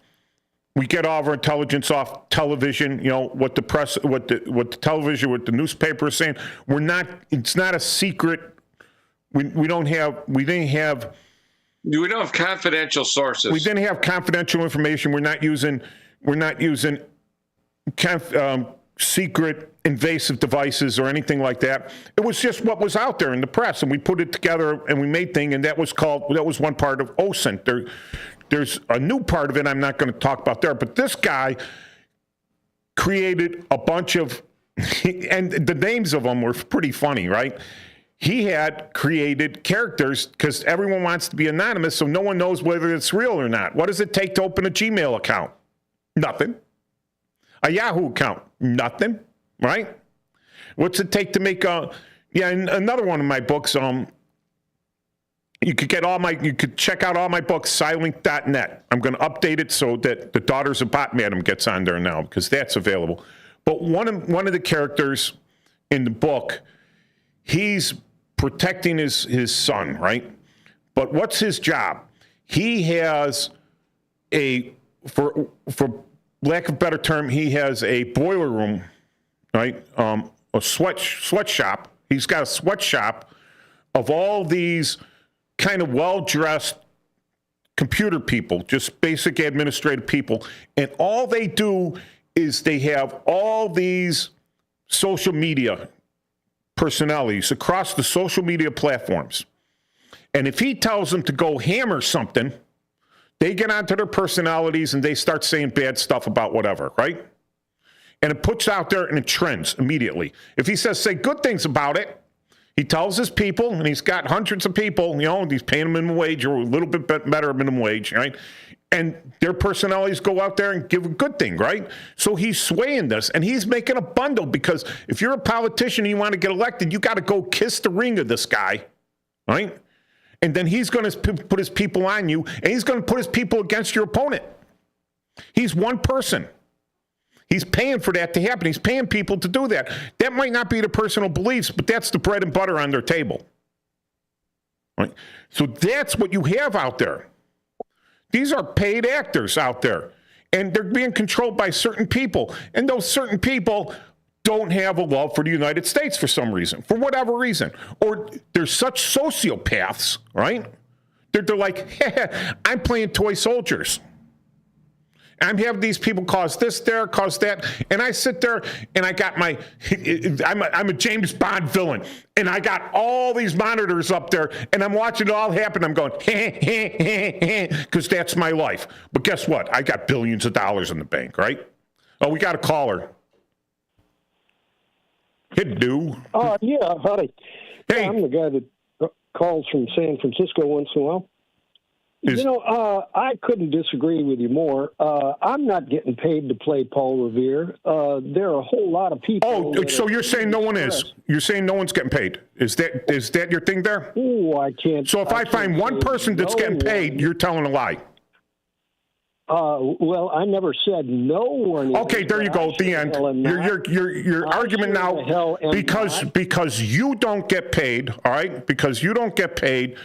We get all of our intelligence off television, what the press, what the television, what the newspaper is saying. It's not a secret. We didn't have confidential sources. We didn't have confidential information. We're not using secret invasive devices or anything like that. It was just what was out there in the press, and we put it together and we made thing, and that was one part of OSINT. There's a new part of it I'm not going to talk about there, but this guy created a bunch of, and the names of them were pretty funny, right? He had created characters because everyone wants to be anonymous, so no one knows whether it's real or not. What does it take to open a Gmail account? Nothing. A Yahoo account? Nothing, right? What's it take to make another one of my books, you could check out all my books, silink.net. I'm going to update it so that the Daughters of Bot Madam gets on there now because that's available. But one of the characters in the book, he's protecting his son, right? But what's his job? He has for lack of a better term, he has a boiler room, right? A sweatshop. He's got a sweatshop of all these kind of well-dressed computer people, just basic administrative people. And all they do is they have all these social media personalities across the social media platforms. And if he tells them to go hammer something, they get onto their personalities and they start saying bad stuff about whatever, right? And it puts out there and it trends immediately. If he says, say good things about it, he tells his people, and he's got hundreds of people, he's paying them minimum wage or a little bit better minimum wage, right? And their personalities go out there and give a good thing, right? So he's swaying this, and he's making a bundle because if you're a politician and you want to get elected, you got to go kiss the ring of this guy, right? And then he's going to put his people on you, and he's going to put his people against your opponent. He's one person. He's paying for that to happen. He's paying people to do that. That might not be their personal beliefs, but that's the bread and butter on their table. Right? So that's what you have out there. These are paid actors out there, and they're being controlled by certain people. And those certain people don't have a love for the United States for some reason, for whatever reason. Or they're such sociopaths, right? They're like, I'm playing toy soldiers. I'm having these people cause this there, cause that, and I sit there and I got I'm a James Bond villain, and I got all these monitors up there, and I'm watching it all happen. I'm going, because that's my life. But guess what? I got billions of dollars in the bank, right? Oh, we got a caller. Hello. Yeah, howdy. Hey. I'm the guy that calls from San Francisco once in a while. I couldn't disagree with you more. I'm not getting paid to play Paul Revere. There are a whole lot of people. Oh, so you're saying no one is? You're saying no one's getting paid? Is that your thing there? Oh, I can't. So if I find one person that's getting paid, you're telling a lie. Well, I never said no one. Okay, there you go. At the end, your argument now, because you don't get paid. All right, because you don't get paid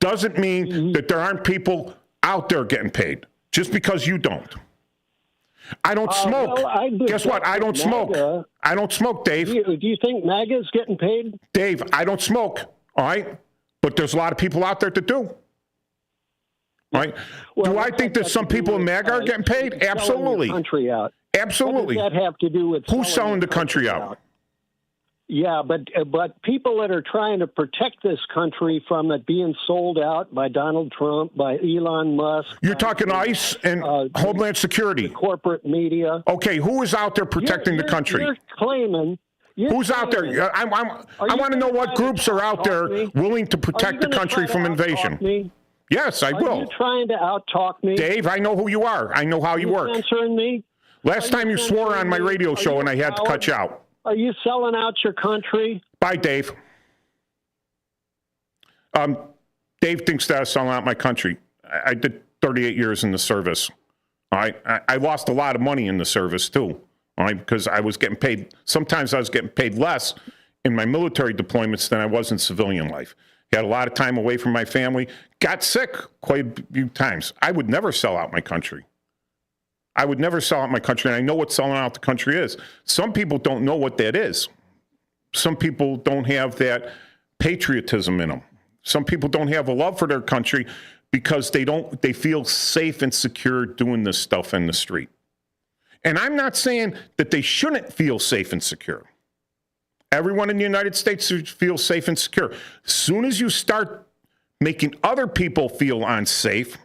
doesn't mean that there aren't people out there getting paid. Just because you don't. I don't smoke. Guess what? I don't smoke. I don't smoke, Dave. Do you think MAGA's getting paid? Dave, I don't smoke. All right, but there's a lot of people out there that do. All right. Well, do I think that some people in MAGA are getting paid? Absolutely. Country out. Absolutely. What does that have to do with who's selling the country out? Yeah, but people that are trying to protect this country from it being sold out by Donald Trump, by Elon Musk. You're talking ICE and Homeland Security. The corporate media. Okay, who is out there protecting the country? You're claiming. Who's out there? I want to know what groups are out there willing to protect the country from invasion. Yes, I will. Are you trying to out-talk me? Dave, I know who you are. I know how you work. Answering me? Last time you swore on my radio show and I had to cut you out. Are you selling out your country? Bye, Dave. Dave thinks that I was selling out my country. I did 38 years in the service. All right. I lost a lot of money in the service too. All right, because I was getting paid. Sometimes I was getting paid less in my military deployments than I was in civilian life. Had a lot of time away from my family. Got sick quite a few times. I would never sell out my country. I would never sell out my country, and I know what selling out the country is. Some people don't know what that is. Some people don't have that patriotism in them. Some people don't have a love for their country because they feel safe and secure doing this stuff in the street. And I'm not saying that they shouldn't feel safe and secure. Everyone in the United States should feel safe and secure. As soon as you start making other people feel unsafe,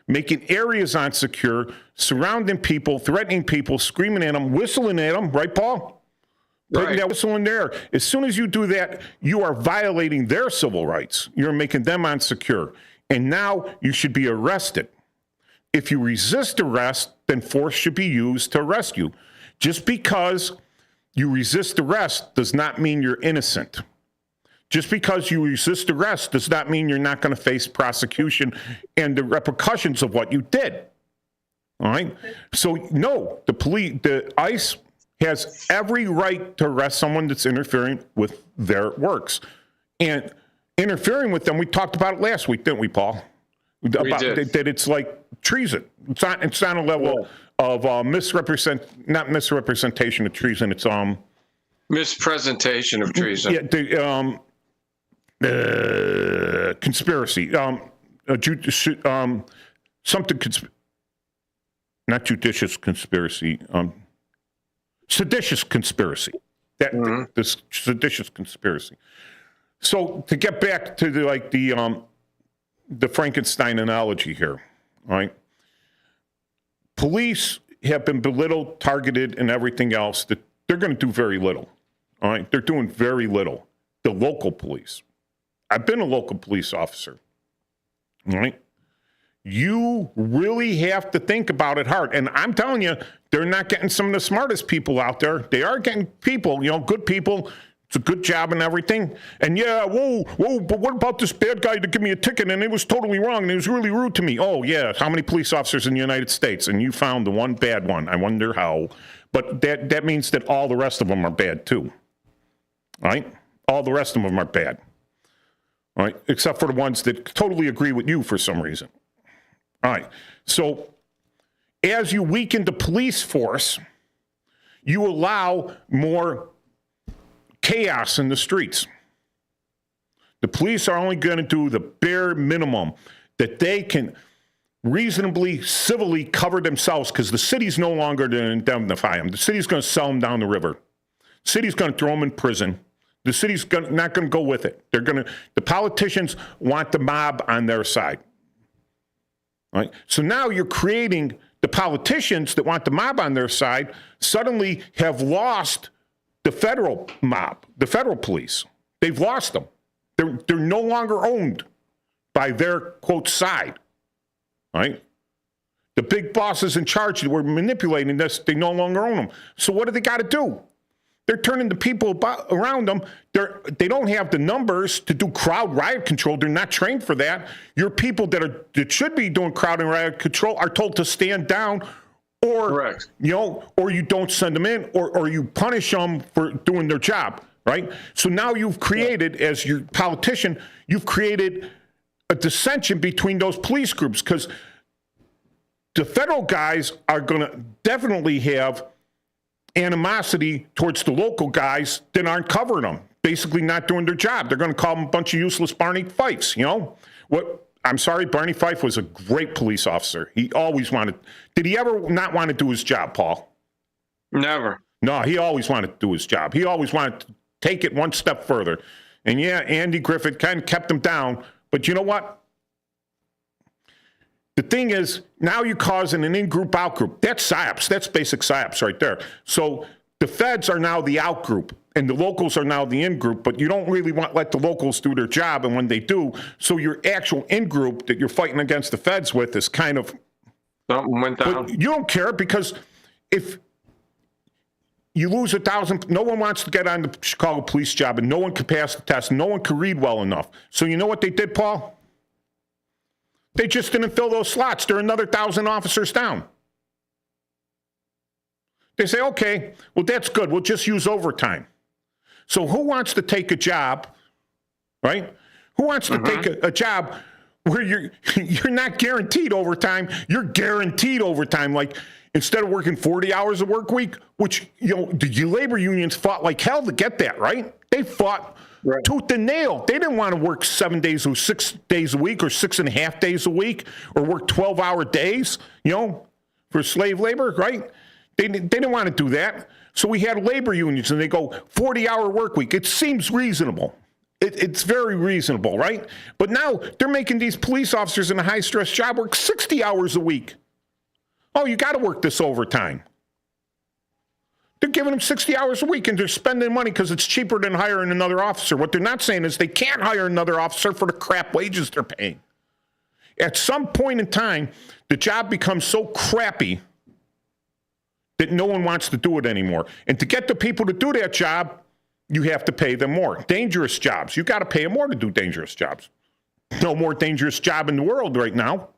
making areas unsecure, surrounding people, threatening people, screaming at them, whistling at them, right, Paul? Putting that whistle in there. As soon as you do that, you are violating their civil rights. You're making them unsecure. And now you should be arrested. If you resist arrest, then force should be used to arrest you. Just because you resist arrest does not mean you're innocent. Just because you resist arrest does not mean you're not going to face prosecution and the repercussions of what you did. All right? So, no, the ICE has every right to arrest someone that's interfering with their works. And interfering with them, we talked about it last week, didn't we, Paul? We did. That it's like treason. It's on a level of not misrepresentation of treason. It's mispresentation of treason. Yeah, conspiracy. Not judicious conspiracy. Seditious conspiracy. This seditious conspiracy. So to get back to the Frankenstein analogy here, all right? Police have been belittled, targeted, and everything else. That they're going to do very little, all right? They're doing very little. The local police. I've been a local police officer, all right? You really have to think about it hard. And I'm telling you, they're not getting some of the smartest people out there. They are getting people, good people. It's a good job and everything. And but what about this bad guy to give me a ticket and it was totally wrong and he was really rude to me? Oh, yeah, how many police officers in the United States? And you found the one bad one. I wonder how. But that means that all the rest of them are bad too. All right? All the rest of them are bad. All right? Except for the ones that totally agree with you for some reason. All right. So as you weaken the police force, you allow more chaos in the streets. The police are only going to do the bare minimum that they can reasonably, civilly cover themselves because the city's no longer going to indemnify them. The city's going to sell them down the river. The city's going to throw them in prison. The city's not going to go with it. The politicians want the mob on their side. All right? So now you're creating the politicians that want the mob on their side suddenly have lost the federal mob, the federal police. They've lost them. They're no longer owned by their, quote, side. Right? The big bosses in charge that were manipulating this, they no longer own them. So what do they got to do? They're turning the people around them. They don't have the numbers to do crowd riot control. They're not trained for that. Your people that should be doing crowd and riot control are told to stand down, or correct. Or you don't send them in, or you punish them for doing their job. Right. So now you've created, as your politician, you've created a dissension between those police groups because the federal guys are going to definitely have animosity towards the local guys that aren't covering them, basically not doing their job. They're going to call them a bunch of useless Barney Fifes, I'm sorry, Barney Fife was a great police officer. He always did he ever not want to do his job, Paul? Never. No, he always wanted to do his job. He always wanted to take it one step further. And yeah, Andy Griffith kind of kept him down, but you know what? The thing is, now you're causing an in-group, out-group. That's PSYOPs. That's basic PSYOPs right there. So the feds are now the out-group, and the locals are now the in-group, but you don't really let the locals do their job, and when they do, so your actual in-group that you're fighting against the feds with is kind of... Something went down. But you don't care because if you lose 1,000, no one wants to get on the Chicago police job, and no one can pass the test, and no one can read well enough. So you know what they did, Paul? They just didn't fill those slots. They're another 1,000 officers down. They say, okay, well, that's good. We'll just use overtime. So who wants to take a job, right? Who wants to take a job where you're not guaranteed overtime? You're guaranteed overtime. Like, instead of working 40 hours a work week, which, the labor unions fought like hell to get that, right? They fought tooth and nail. They didn't want to work 7 days or 6 days a week or 6.5 days a week or work 12-hour days, for slave labor, right? They didn't want to do that. So we had labor unions, and they go 40-hour work week. It seems reasonable. It's very reasonable, right? But now they're making these police officers in a high-stress job work 60 hours a week. Oh, you got to work this overtime. They're giving them 60 hours a week, and they're spending money because it's cheaper than hiring another officer. What they're not saying is they can't hire another officer for the crap wages they're paying. At some point in time, the job becomes so crappy that no one wants to do it anymore. And to get the people to do that job, you have to pay them more. Dangerous jobs, you got to pay them more to do dangerous jobs. No more dangerous job in the world right now.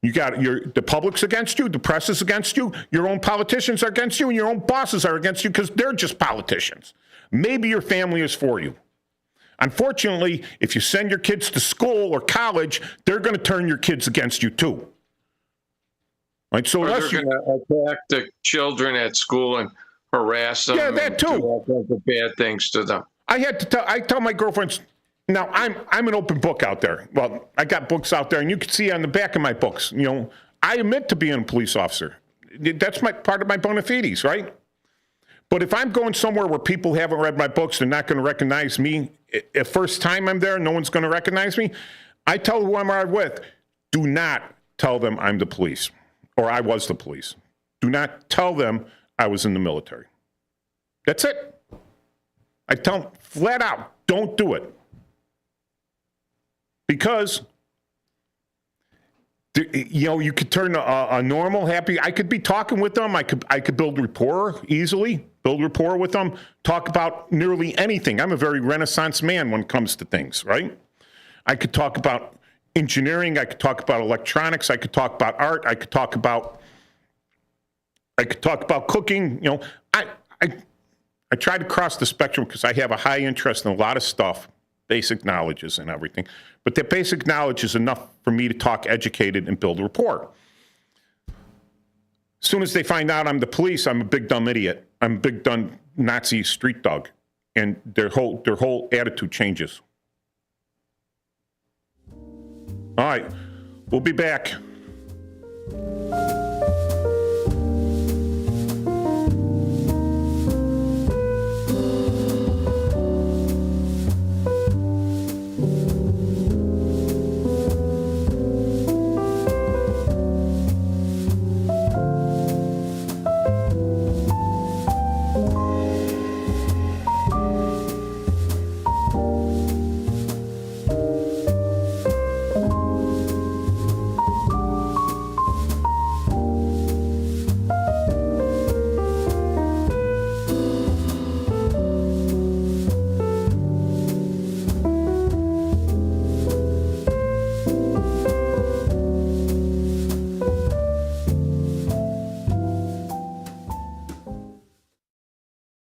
You got the public's against you, the press is against you, your own politicians are against you, and your own bosses are against you because they're just politicians. Maybe your family is for you. Unfortunately, if you send your kids to school or college, they're going to turn your kids against you too. Right? So they're going to attack the children at school and harass them. Yeah, that too. Do all kinds of bad things to them. I tell my girlfriends. Now, I'm an open book out there. Well, I got books out there, and you can see on the back of my books, I admit to being a police officer. That's part of my bona fides, right? But if I'm going somewhere where people haven't read my books, they're not going to recognize me. The first time I'm there, no one's going to recognize me. I tell who I'm with, do not tell them I'm the police or I was the police. Do not tell them I was in the military. That's it. I tell them flat out, don't do it. Because, you could turn a normal, happy, I could be talking with them. I could build rapport easily, with them, talk about nearly anything. I'm a very Renaissance man when it comes to things, right? I could talk about engineering. I could talk about electronics. I could talk about art. I could talk about cooking. I try to cross the spectrum because I have a high interest in a lot of stuff, basic knowledges and everything. But that basic knowledge is enough for me to talk educated and build rapport. As soon as they find out I'm the police, I'm a big dumb idiot. I'm a big dumb Nazi street dog. And their whole attitude changes. All right, we'll be back.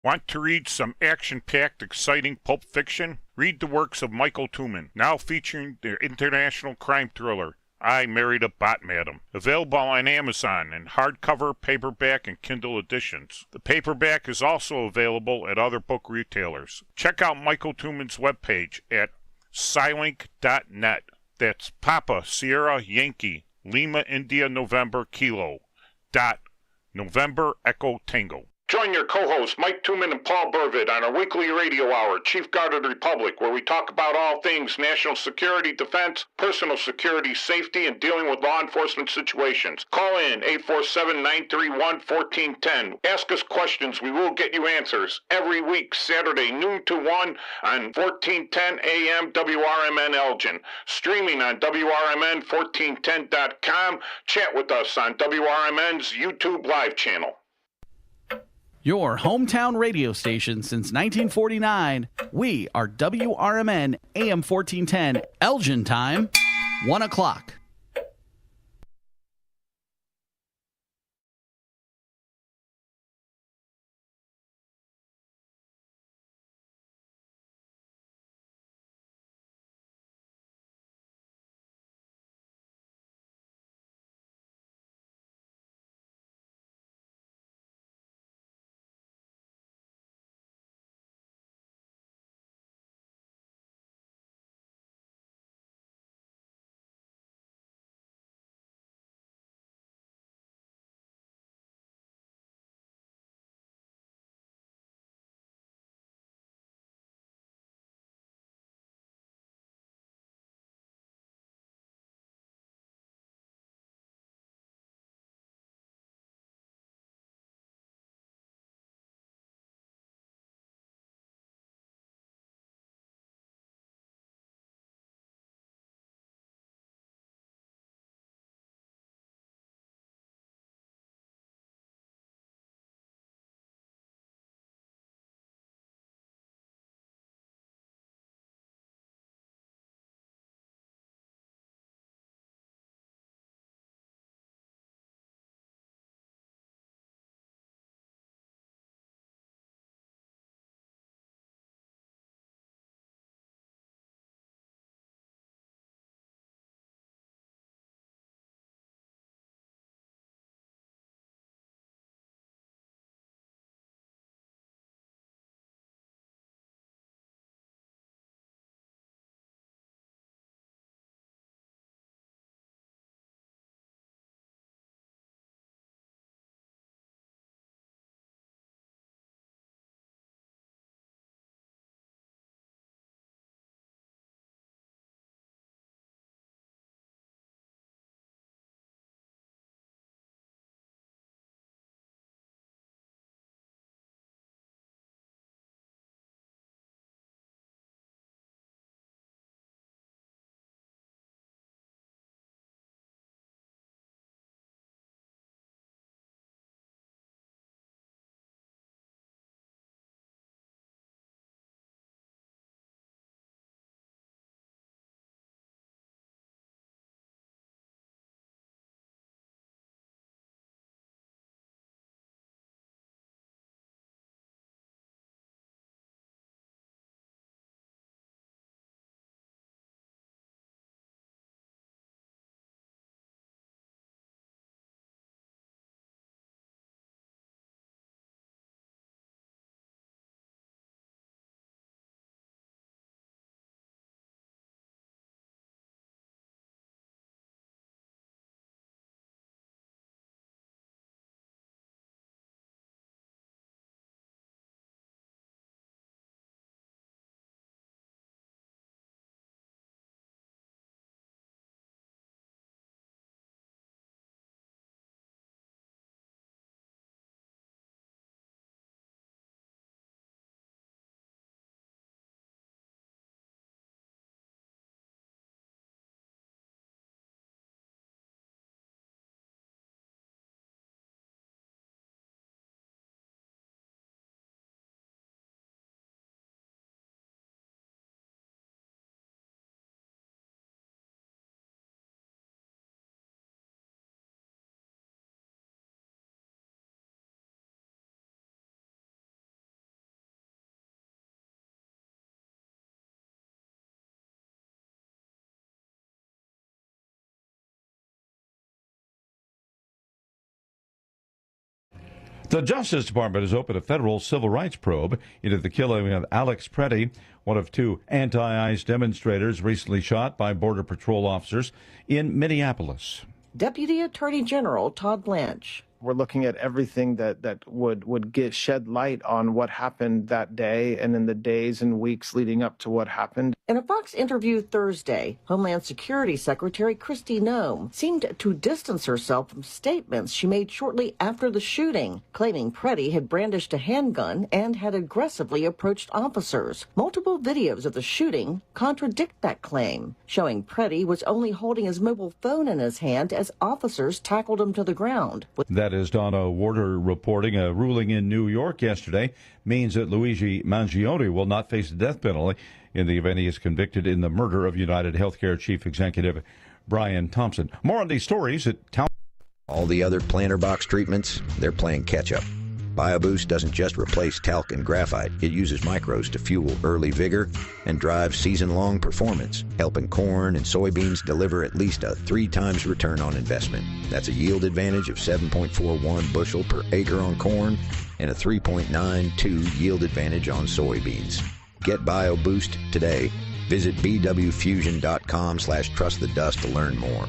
Want to read some action-packed, exciting pulp fiction? Read the works of Michael Tooman, now featuring their international crime thriller, I Married a Bot Madam. Available on Amazon in hardcover, paperback, and Kindle editions. The paperback is also available at other book retailers. Check out Michael Tooman's webpage at Scilink.net. That's Papa, Sierra, Yankee, Lima, India, November, Kilo, November, Echo, Tango. Join your co-hosts Mike Tooman and Paul Burvid on our weekly radio hour, Chief Guard of the Republic, where we talk about all things national security, defense, personal security, safety, and dealing with law enforcement situations. Call in 847-931-1410. Ask us questions. We will get you answers. Every week, Saturday, noon to 1 on 1410 AM WRMN Elgin. Streaming on WRMN1410.com. Chat with us on WRMN's YouTube live channel. Your hometown radio station since 1949. We are WRMN AM 1410, Elgin time, 1 o'clock. The Justice Department has opened a federal civil rights probe into the killing of Alex Preddy, one of two anti-ICE demonstrators recently shot by Border Patrol officers in Minneapolis. Deputy Attorney General Todd Blanche. We're looking at everything that would shed light on what happened that day and in the days and weeks leading up to what happened. In a Fox interview Thursday, Homeland Security Secretary Kristi Noem seemed to distance herself from statements she made shortly after the shooting, claiming Preddy had brandished a handgun and had aggressively approached officers. Multiple videos of the shooting contradict that claim, showing Preddy was only holding his mobile phone in his hand as officers tackled him to the ground. That is Donna Warder reporting. A ruling in New York yesterday means that Luigi Mangione will not face the death penalty in the event he is convicted in the murder of United Healthcare Chief Executive Brian Thompson. More on these stories at Town. All the other planter box treatments, they're playing catch-up. BioBoost doesn't just replace talc and graphite. It uses microbes to fuel early vigor and drive season-long performance, helping corn and soybeans deliver at least a 3 times return on investment. That's a yield advantage of 7.41 bushel per acre on corn and a 3.92 yield advantage on soybeans. Get BioBoost today. Visit bwfusion.com/trustthedust to learn more.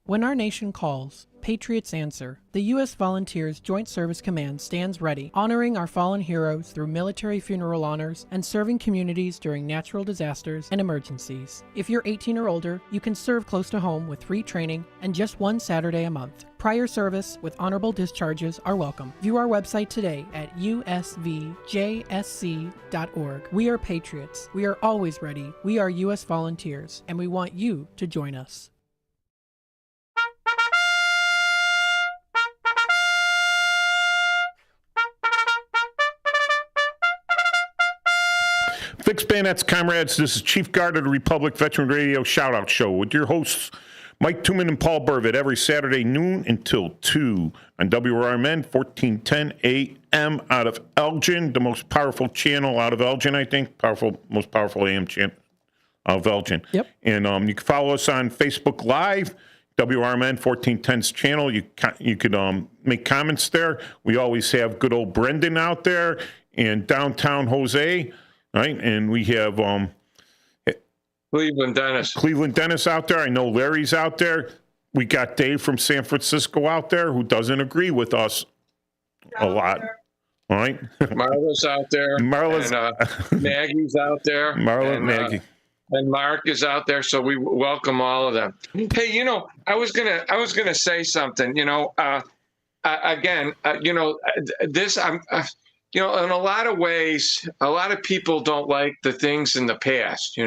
When our nation calls, patriots answer. The U.S. Volunteers Joint Service Command stands ready, honoring our fallen heroes through military funeral honors and serving communities during natural disasters and emergencies. If you're 18 or older, you can serve close to home with free training and just one Saturday a month. Prior service with honorable discharges are welcome. View our website today at usvjsc.org. We are patriots. We are always ready. We are U.S. Volunteers, and we want you to join us. Fixed bayonets, comrades. This is Chief Guard of the Republic Veteran Radio Shoutout Show with your hosts, Mike Tooman and Paul Burvitt, every Saturday noon until 2 on WRMN 1410 AM out of Elgin, the most powerful channel out of Elgin, I think. Most powerful AM channel out of Elgin. Yep. And you can follow us on Facebook Live, WRMN 1410's channel. You could make comments there. We always have good old Brendan out there and downtown Jose. Right, and we have Cleveland Dennis out there. I know Larry's out there. We got Dave from San Francisco out there who doesn't agree with us a lot. All right, Marla's out there. And, Maggie's out there. Maggie. And Mark is out there. So we welcome all of them. Hey, I was gonna say something. In a lot of ways, a lot of people don't like the things in the past,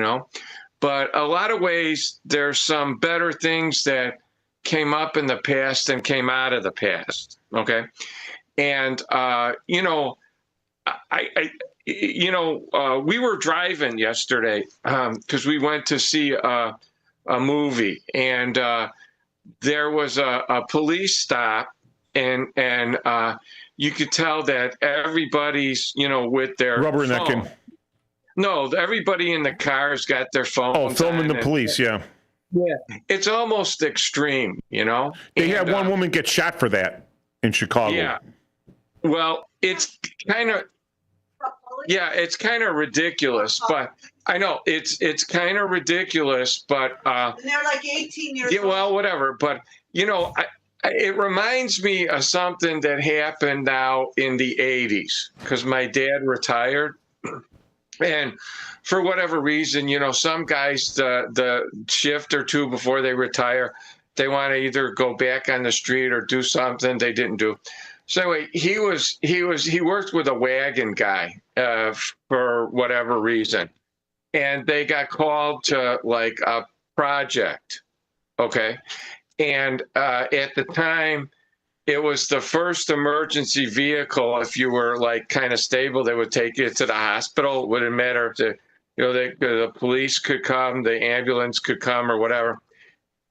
but a lot of ways there's some better things that came up in the past and came out of the past. Okay. And, we were driving yesterday because we went to see a movie, and there was a police stop, and you could tell that everybody's, with their rubbernecking. No, everybody in the cars got their phones. Oh, filming the police, yeah. Yeah, it's almost extreme, They had one woman get shot for that in Chicago. Yeah. Well, it's kind of ridiculous, but I know it's kind of ridiculous, but and they're like 18 years old. Well, whatever, but it reminds me of something that happened now in the 80s, because my dad retired. And for whatever reason, some guys, the shift or two before they retire, they want to either go back on the street or do something they didn't do. So anyway, he worked with a wagon guy for whatever reason. And they got called to like a project. Okay. And at the time, it was the first emergency vehicle. If you were like kind of stable, they would take you to the hospital. It wouldn't matter if the police could come, the ambulance could come, or whatever.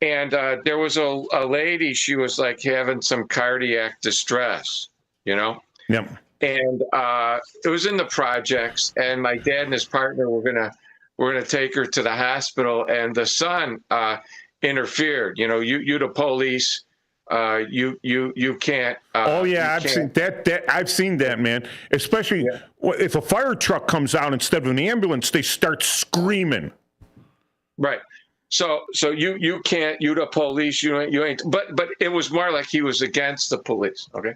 And there was a lady. She was like having some cardiac distress, Yep. And it was in the projects. And my dad and his partner were gonna take her to the hospital. And the son interfered. You the police. you can't. Oh yeah, I've seen that. I've seen that, man. Especially if a fire truck comes out instead of an ambulance, they start screaming. Right. So you can't. You the police. You ain't. But it was more like he was against the police. Okay.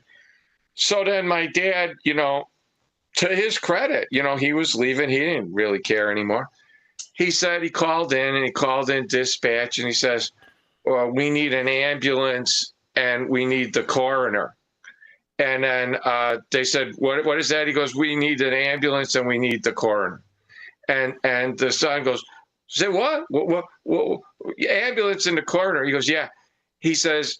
So then my dad, to his credit, he was leaving. He didn't really care anymore. He said he called in dispatch, and he says, well, we need an ambulance and we need the coroner. And then they said, what is that? He goes, we need an ambulance and we need the coroner. And the son goes, say what? What? Ambulance and the coroner. He goes, yeah. He says,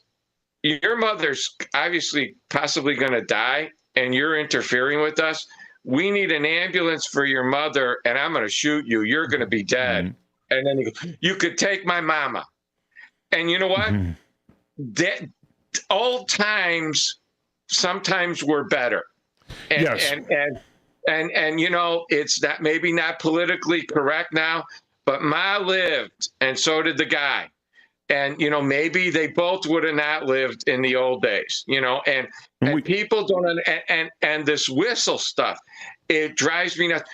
your mother's obviously possibly going to die and you're interfering with us. We need an ambulance for your mother and I'm going to shoot you. You're going to be dead. Mm-hmm. And then he goes, you could take my mama. And you know what? Mm-hmm. That old times sometimes were better. And, yes. And it's that maybe not politically correct now, but Ma lived and so did the guy. And, maybe they both would have not lived in the old days, and people don't, and this whistle stuff, it drives me nuts.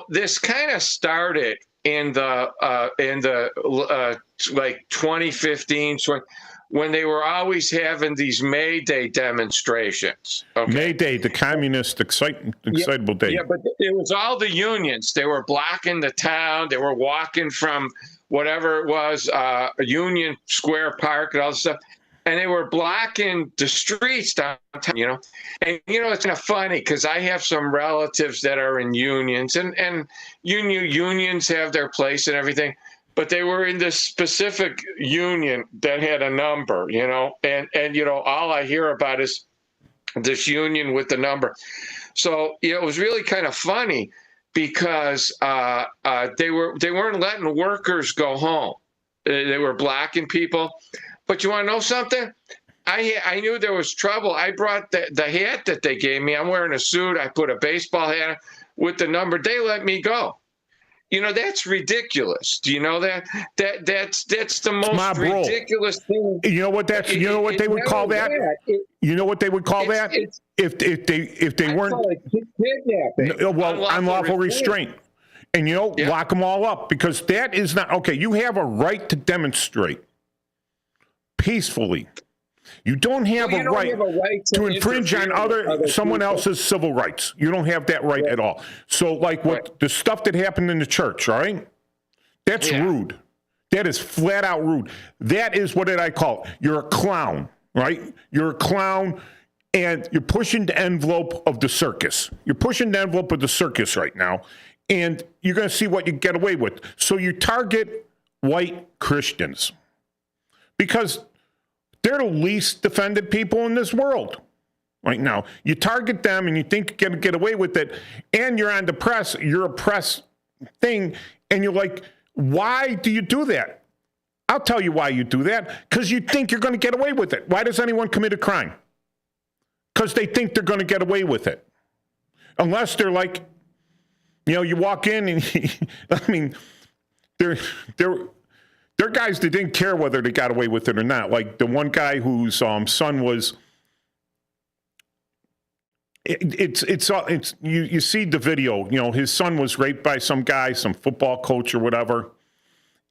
This kind of started in the like 2015, when they were always having these May Day demonstrations. Okay? May Day, the communist excitable day. Yeah, but it was all the unions. They were blocking the town. They were walking from whatever it was, Union Square Park and all this stuff. And they were blocking the streets downtown, And, it's kind of funny because I have some relatives that are in unions and unions have their place and everything. But they were in this specific union that had a number, and all I hear about is this union with the number. So, it was really kind of funny because they weren't letting workers go home. They were blocking people. But you want to know something? I knew there was trouble. I brought the hat that they gave me. I'm wearing a suit. I put a baseball hat on with the number. They let me go. That's ridiculous. Do you know that? That's the most ridiculous thing. You know what that's? You know what they would call that? You know what they would call that? If they weren't kidnapping. Well, unlawful restraint. And lock them all up because that is not okay. You have a right to demonstrate peacefully. You don't have a right to infringe on someone else's civil rights. You don't have that right at all. So, like the stuff that happened in the church, all right? That's rude. That is flat out rude. That is what did I call it? You're a clown, right? You're a clown, and you're pushing the envelope of the circus. You're pushing the envelope of the circus right now, and you're going to see what you get away with. So you target white Christians because they're the least defended people in this world right now. You target them and you think you're going to get away with it, and you're on the press, you're a press thing, and you're like, why do you do that? I'll tell you why you do that, because you think you're going to get away with it. Why does anyone commit a crime? Because they think they're going to get away with it. Unless they're like, you walk in and, I mean, they're guys that didn't care whether they got away with it or not. Like the one guy whose son was. You see the video. His son was raped by some guy, some football coach or whatever,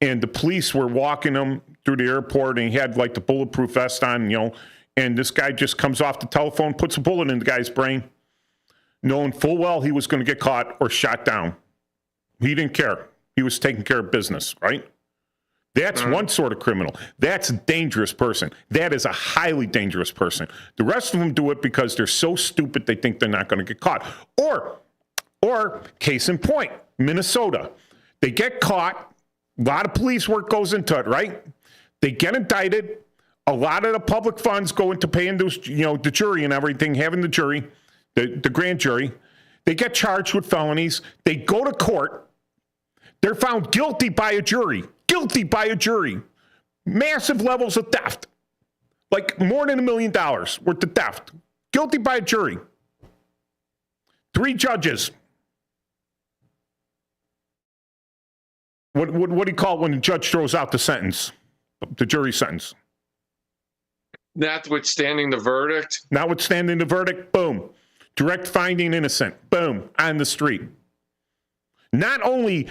and the police were walking him through the airport, and he had like the bulletproof vest on, and this guy just comes off the telephone, puts a bullet in the guy's brain, knowing full well he was going to get caught or shot down. He didn't care. He was taking care of business, right? That's one sort of criminal. That's a dangerous person. That is a highly dangerous person. The rest of them do it because they're so stupid they think they're not going to get caught. Or case in point, Minnesota. They get caught. A lot of police work goes into it, right? They get indicted. A lot of the public funds go into paying those, the jury and everything, having the jury, the grand jury. They get charged with felonies. They go to court. They're found guilty by a jury. Guilty by a jury. Massive levels of theft. Like more than $1 million worth of theft. Guilty by a jury. 3 judges. What do you call it when the judge throws out the sentence? The jury sentence. Notwithstanding the verdict? Notwithstanding the verdict, boom. Direct finding innocent, boom, on the street. Not only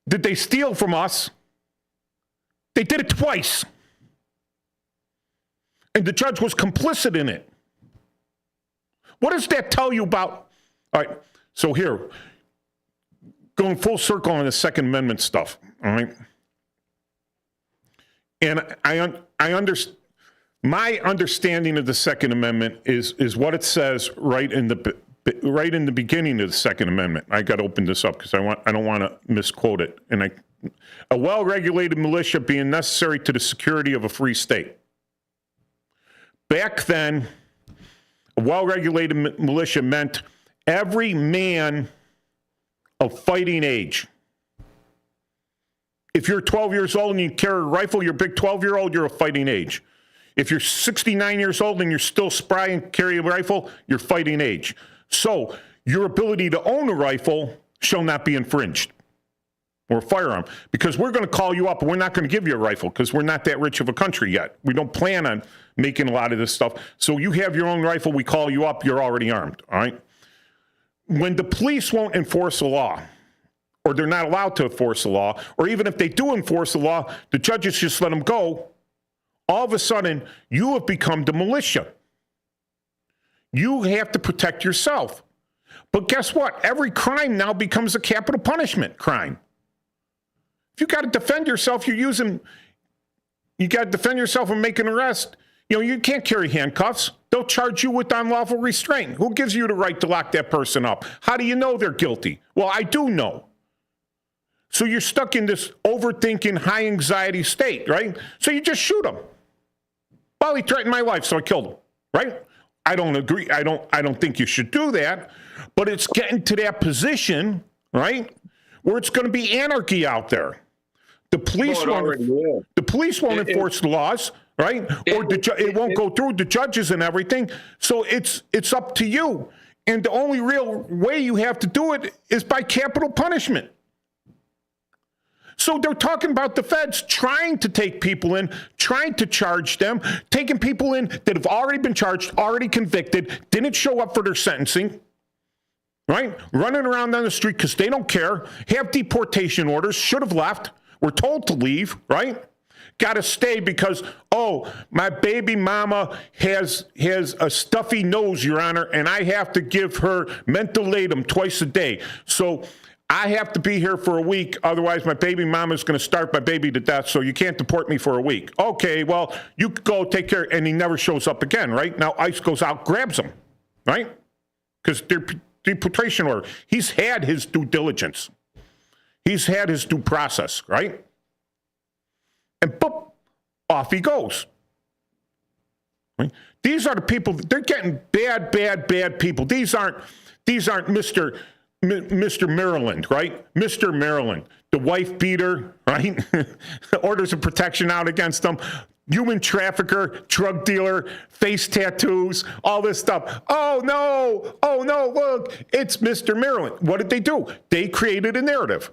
did they steal from us, they did it twice. And the judge was complicit in it. What does that tell you about? All right, so here, going full circle on the Second Amendment stuff, all right? And I understand. My understanding of the Second Amendment is what it says right in the beginning of the Second Amendment. I got to open this up because I don't want to misquote it. And a well-regulated militia being necessary to the security of a free state. Back then, a well-regulated militia meant every man of fighting age. If you're 12 years old and you carry a rifle, you're a big 12-year-old, you're of fighting age. If you're 69 years old and you're still spry and carry a rifle, you're fighting age. So your ability to own a rifle shall not be infringed, or a firearm, because we're going to call you up and we're not going to give you a rifle because we're not that rich of a country yet. We don't plan on making a lot of this stuff. So you have your own rifle, we call you up, you're already armed, all right? When the police won't enforce the law, or they're not allowed to enforce the law, or even if they do enforce the law, the judges just let them go, all of a sudden, you have become the militia. You have to protect yourself. But guess what? Every crime now becomes a capital punishment crime. If you got to defend yourself, you got to defend yourself and make an arrest. You can't carry handcuffs. They'll charge you with unlawful restraint. Who gives you the right to lock that person up? How do you know they're guilty? Well, I do know. So you're stuck in this overthinking, high anxiety state, right? So you just shoot them. Well, he threatened my life, so I killed him, right? I don't agree. I don't think you should do that, but it's getting to that position, right, where it's going to be anarchy out there. The police won't enforce the laws, right? Or it won't go through the judges and everything. So it's up to you. And the only real way you have to do it is by capital punishment. So they're talking about the feds trying to take people in, trying to charge them, taking people in that have already been charged, already convicted, didn't show up for their sentencing, right? Running around on the street because they don't care, have deportation orders, should have left, were told to leave, right? Got to stay because, my baby mama has a stuffy nose, Your Honor, and I have to give her mentolatum twice a day. So I have to be here for a week, otherwise my baby mama is going to starve my baby to death, so you can't deport me for a week. Okay, well, you could go take care, and he never shows up again, right? Now ICE goes out, grabs him, right? Because they're deportation order. He's had his due diligence. He's had his due process, right? And boop, off he goes. Right? These are the people, they're getting bad people. These aren't Mr. Maryland, right? Mr. Maryland, the wife beater, right? Orders of protection out against them. Human trafficker, drug dealer, face tattoos, all this stuff. Oh no, look, it's Mr. Maryland. What did they do? They created a narrative.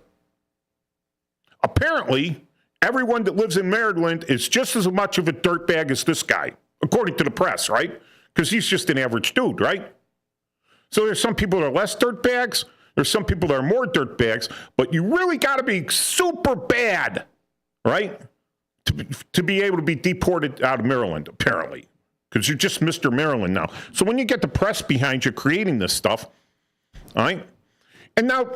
Apparently, everyone that lives in Maryland is just as much of a dirtbag as this guy, according to the press, right? Because he's just an average dude, right? So there's some people that are less dirtbags. There's some people that are more dirtbags, but you really got to be super bad, right, to be able to be deported out of Maryland, apparently, because you're just Mr. Maryland now. So when you get the press behind you creating this stuff, all right, and now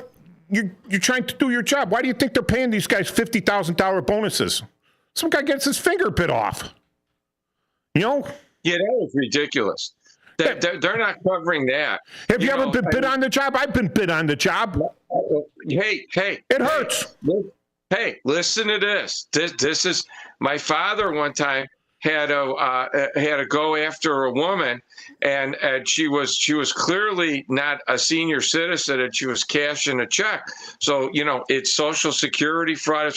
you're trying to do your job. Why do you think they're paying these guys $50,000 bonuses? Some guy gets his finger bit off. Yeah, that was ridiculous. They're not covering that. Have you ever been bit on the job? I've been bit on the job. Hey. It hurts. Hey, listen to this. This is my father one time had to go after a woman, and she was clearly not a senior citizen, and she was cashing a check. So it's Social Security fraud,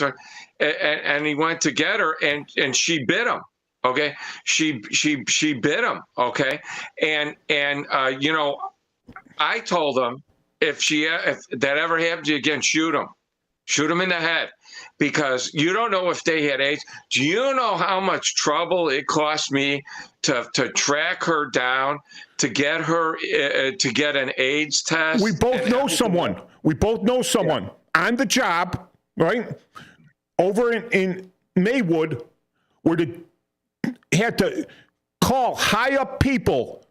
and he went to get her, and she bit him. Okay, she bit him. Okay, and I told him if that ever happened to you again, shoot him. Shoot them in the head, because you don't know if they had AIDS. Do you know how much trouble it cost me to track her down, to get her to get an AIDS test? We both know someone. We both know someone on the job, right? Over in Maywood, where they had to call high up people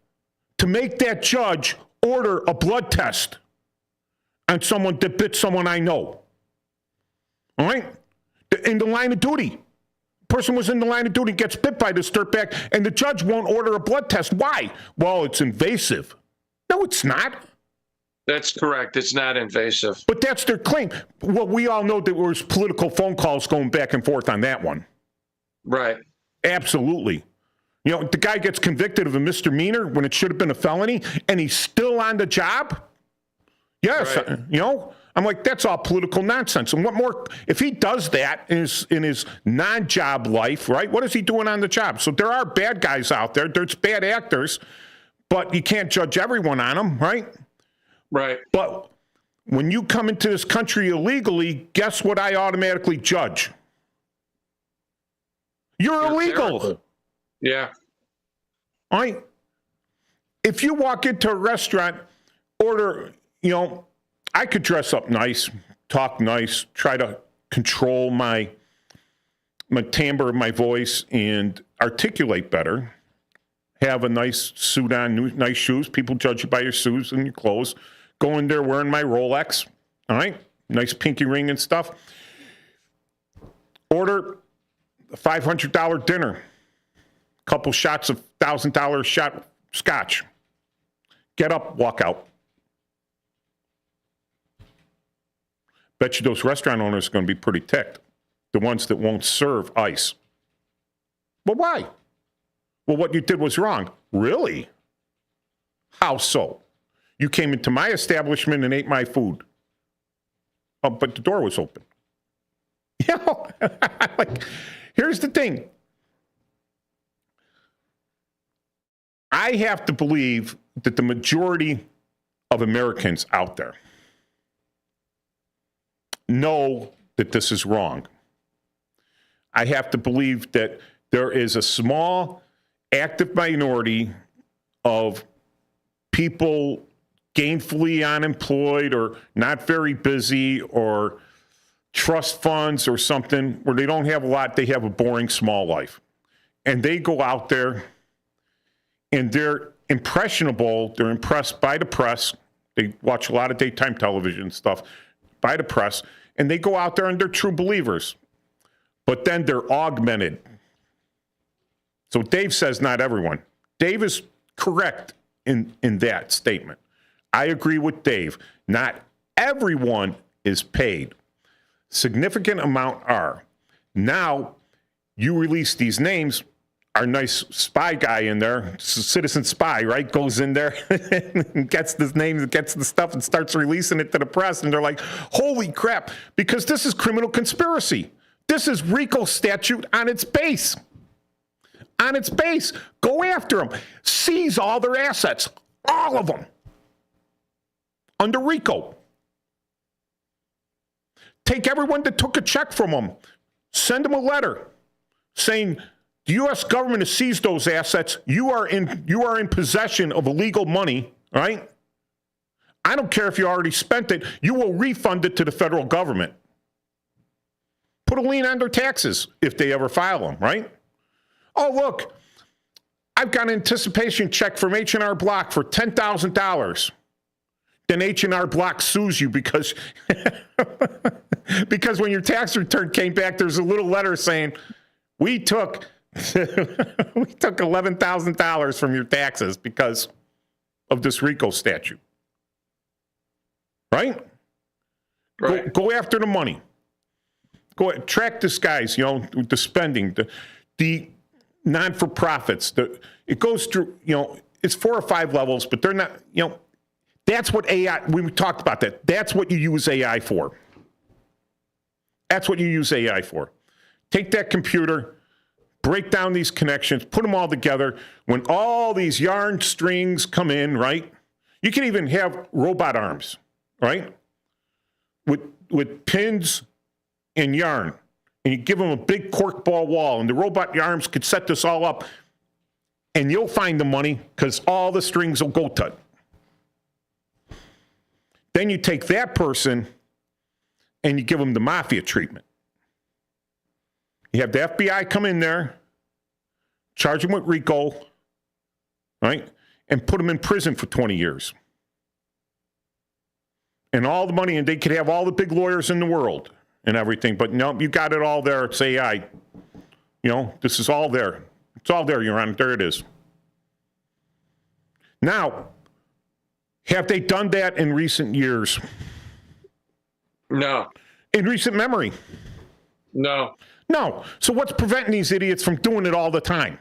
to make that judge order a blood test on someone that bit someone I know. All right? In the line of duty. Person was in the line of duty, gets bit by this dirtbag, and the judge won't order a blood test. Why? Well, it's invasive. No, it's not. That's correct. It's not invasive. But that's their claim. Well, we all know that there was political phone calls going back and forth on that one. Right. Absolutely. You know, the guy gets convicted of a misdemeanor when it should have been a felony, and he's still on the job? Yes. Right. You know? I'm like, that's all political nonsense. And what more, if he does that in his non-job life, right, what is he doing on the job? So there are bad guys out there. There's bad actors, but you can't judge everyone on them, right? Right. But when you come into this country illegally, guess what I automatically judge? You're illegal. Terrible. Yeah. All right. If you walk into a restaurant, order, you know, I could dress up nice, talk nice, try to control my timbre of my voice and articulate better. Have a nice suit on, nice shoes. People judge you by your shoes and your clothes. Go in there wearing my Rolex, all right? Nice pinky ring and stuff. Order a $500 dinner. Couple shots of $1,000 shot scotch. Get up, walk out. Bet you those restaurant owners are going to be pretty ticked. The ones that won't serve ice. Well, why? Well, what you did was wrong. Really? How so? You came into my establishment and ate my food. Oh, but the door was open. You know, like, here's the thing. I have to believe that the majority of Americans out there know that this is wrong. I have to believe that there is a small, active minority of people gainfully unemployed or not very busy or trust funds or something where they don't have a lot, they have a boring small life. And they go out there and they're impressionable, they're impressed by the press. They watch a lot of daytime television stuff by the press, and they go out there and they're true believers. But then they're augmented. So Dave says not everyone. Dave is correct in that statement. I agree with Dave. Not everyone is paid. Significant amount are. Now, you release these names. Our nice spy guy in there, citizen spy, right, goes in there and gets his name, gets the stuff and starts releasing it to the press. And they're like, holy crap, because this is criminal conspiracy. This is RICO statute on its base. On its base. Go after them. Seize all their assets. All of them. Under RICO. Take everyone that took a check from them. Send them a letter saying, the U.S. government has seized those assets. You are in possession of illegal money, right? I don't care if you already spent it. You will refund it to the federal government. Put a lien on their taxes if they ever file them, right? Oh, look, I've got an anticipation check from H&R Block for $10,000. Then H&R Block sues you because when your tax return came back, there's a little letter saying, we took $11,000 from your taxes because of this RICO statute. Right? Go after the money. Go track this guy's, the spending, the non-for-profits. It goes through, it's 4 or 5 levels, but they're not, that's what AI, we talked about that. That's what you use AI for. That's what you use AI for. Take that computer, break down these connections, put them all together. When all these yarn strings come in, right? You can even have robot arms, right? With with pins and yarn, and you give them a big corkball wall, and the robot arms could set this all up, and you'll find the money because all the strings will go to it. Then you take that person and you give them the mafia treatment. You have the FBI come in there, charge them with RICO, right, and put them in prison for 20 years. And all the money, and they could have all the big lawyers in the world and everything, but no, you got it all there. It's AI. You know, this is all there. It's all there, Your Honor. There it is. Now, have they done that in recent years? No. In recent memory? No. No. So what's preventing these idiots from doing it all the time?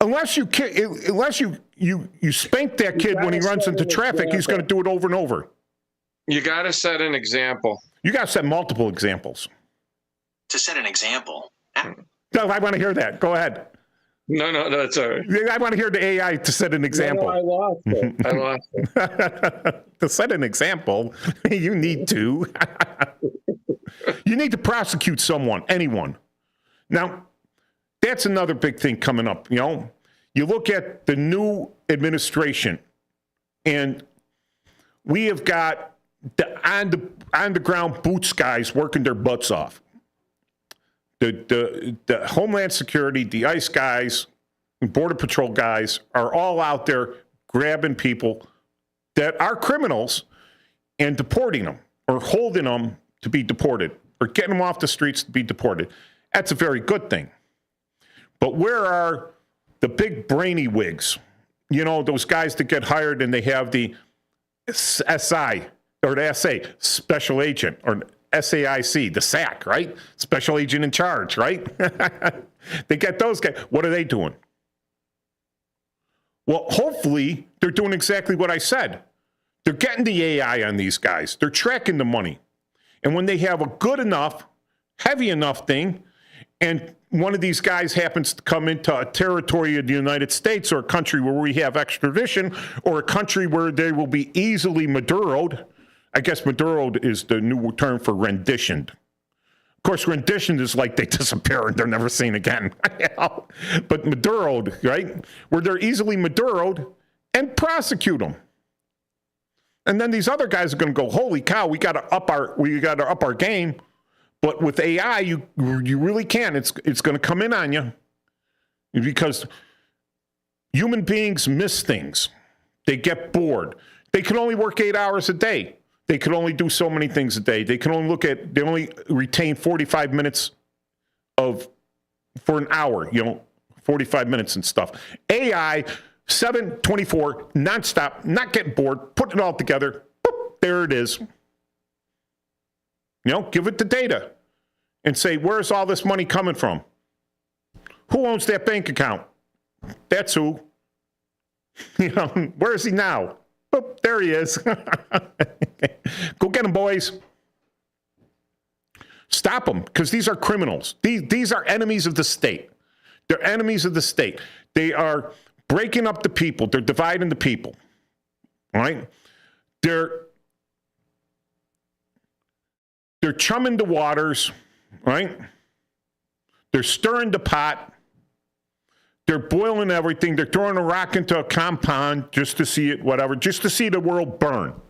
Unless you spank that kid when he runs into traffic, he's going to do it over and over. You got to set an example. You got to set multiple examples. To set an example. No, I want to hear that. Go ahead. No, that's all right. I want to hear the AI to set an example. No, I lost it. I lost it. To set an example, you need to. You need to prosecute someone, anyone. Now, that's another big thing coming up. You know, you look at the new administration, and we have got the on the ground boots guys working their butts off. The Homeland Security, the ICE guys, Border Patrol guys are all out there grabbing people that are criminals and deporting them or holding them to be deported or getting them off the streets to be deported. That's a very good thing. But where are the big brainy wigs? You know, those guys that get hired and they have the SI or the SA, Special Agent, or SAIC, the SAC, right? Special Agent in Charge, right? They get those guys. What are they doing? Well, hopefully they're doing exactly what I said. They're getting the AI on these guys. They're tracking the money. And when they have a good enough, heavy enough thing, and one of these guys happens to come into a territory of the United States or a country where we have extradition or a country where they will be easily Maduro'd. I guess Maduro'd is the new term for renditioned. Of course, renditioned is like they disappear and they're never seen again. But Maduro'd, right? Where they're easily Maduro'd and prosecute them. And then these other guys are going to go, holy cow, we got to up our game. But with AI, you really can. It's going to come in on you because human beings miss things. They get bored. They can only work 8 hours a day. They can only do so many things a day. They only retain 45 minutes for an hour, 45 minutes and stuff. AI, 7/24, nonstop, not getting bored, putting it all together. Boop, there it is. Give it the data and say, where's all this money coming from? Who owns that bank account? That's who. Where is he now? Oh, there he is. Go get him, boys. Stop them, because these are criminals. These are enemies of the state. They're enemies of the state. They are breaking up the people. They're dividing the people. All right? They're chumming the waters, right? They're stirring the pot. They're boiling everything. They're throwing a rock into a compound just to see it, whatever, just to see the world burn.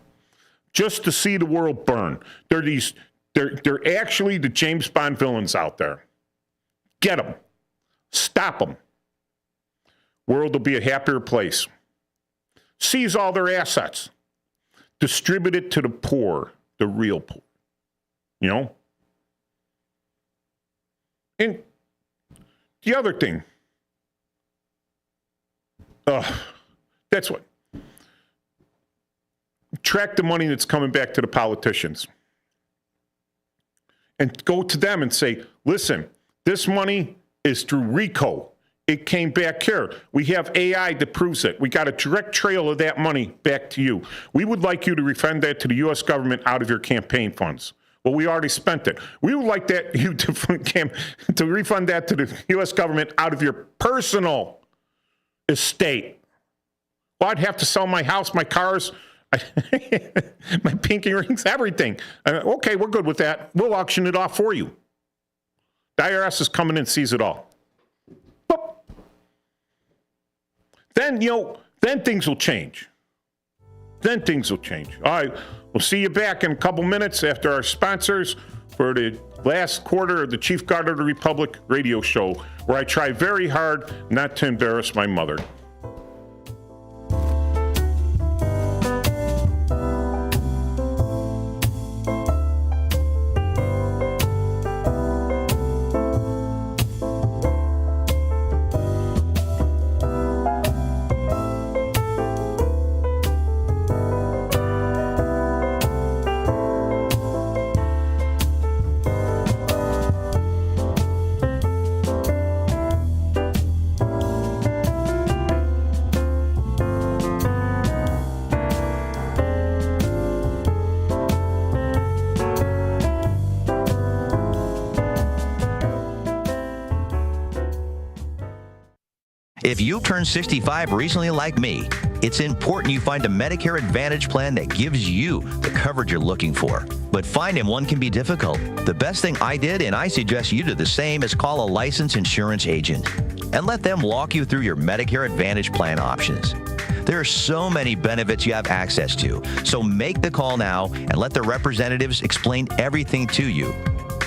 Just to see the world burn. They're actually the James Bond villains out there. Get them. Stop them. World will be a happier place. Seize all their assets. Distribute it to the poor, the real poor. And the other thing, that's what. Track the money that's coming back to the politicians. And go to them and say, listen, this money is through RICO. It came back here. We have AI that proves it. We got a direct trail of that money back to you. We would like you to refund that to the U.S. government out of your campaign funds. Well, we already spent it. We would like you to refund that to the U.S. government out of your personal estate. Well, I'd have to sell my house, my cars. My pinky rings, everything. Okay, we're good with that. We'll auction it off for you. The IRS is coming in and sees it all. Boop. Then, then things will change. Then things will change. All right, we'll see you back in a couple minutes after our sponsors for the last quarter of the Chief Guard of the Republic radio show, where I try very hard not to embarrass my mother. If you turned 65 recently like me, it's important you find a Medicare Advantage plan that gives you the coverage you're looking for. But finding one can be difficult. The best thing I did, and I suggest you do the same, is call a licensed insurance agent and let them walk you through your Medicare Advantage plan options. There are so many benefits you have access to, so make the call now and let the representatives explain everything to you.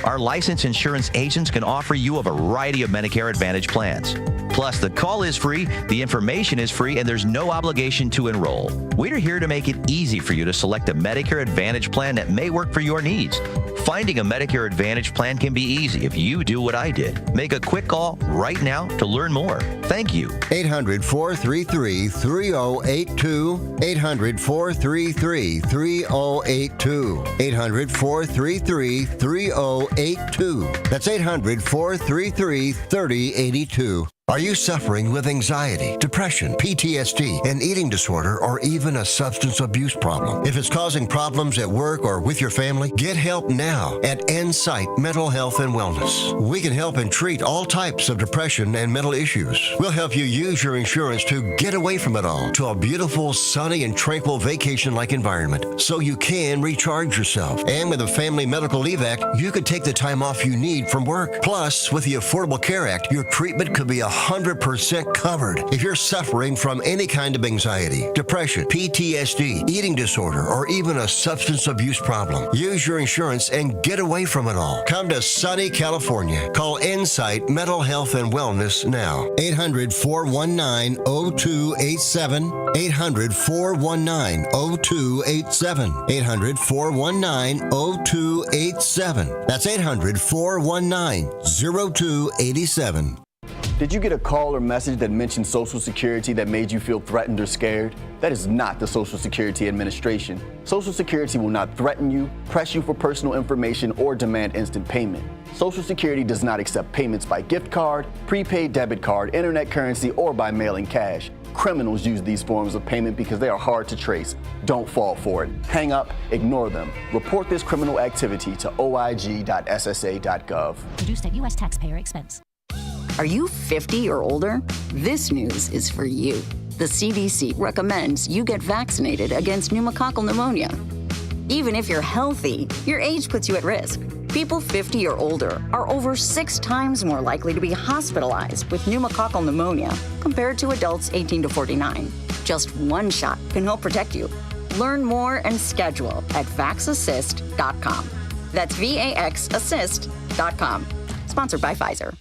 Our licensed insurance agents can offer you a variety of Medicare Advantage plans. Plus, the call is free, the information is free, and there's no obligation to enroll. We're here to make it easy for you to select a Medicare Advantage plan that may work for your needs. Finding a Medicare Advantage plan can be easy if you do what I did. Make a quick call right now to learn more. Thank you. 800-433-3082. 800-433-3082. 800-433-3082. That's 800-433-3082. Are you suffering with anxiety, depression, PTSD, an eating disorder, or even a substance abuse problem? If it's causing problems at work or with your family, get help now at Insight Mental Health and Wellness. We can help and treat all types of depression and mental issues. We'll help you use your insurance to get away from it all to a beautiful, sunny, and tranquil vacation-like environment so you can recharge yourself. And with a Family Medical Leave Act, you could take the time off you need from work. Plus, with the Affordable Care Act, your treatment could be 100% covered if you're suffering from any kind of anxiety, depression, PTSD, eating disorder, or even a substance abuse problem. Use your insurance and get away from it all. Come to sunny California. Call Insight Mental Health and Wellness now. 800-419-0287. 800-419-0287. 800-419-0287. That's 800-419-0287. Did you get a call or message that mentioned Social Security that made you feel threatened or scared? That is not the Social Security Administration. Social Security will not threaten you, press you for personal information, or demand instant payment. Social Security does not accept payments by gift card, prepaid debit card, internet currency, or by mailing cash. Criminals use these forms of payment because they are hard to trace. Don't fall for it. Hang up, ignore them. Report this criminal activity to oig.ssa.gov. Produced at U.S. taxpayer expense. Are you 50 or older? This news is for you. The CDC recommends you get vaccinated against pneumococcal pneumonia. Even if you're healthy, your age puts you at risk. People 50 or older are over 6 times more likely to be hospitalized with pneumococcal pneumonia compared to adults 18 to 49. Just one shot can help protect you. Learn more and schedule at vaxassist.com. That's VAXassist.com. Sponsored by Pfizer.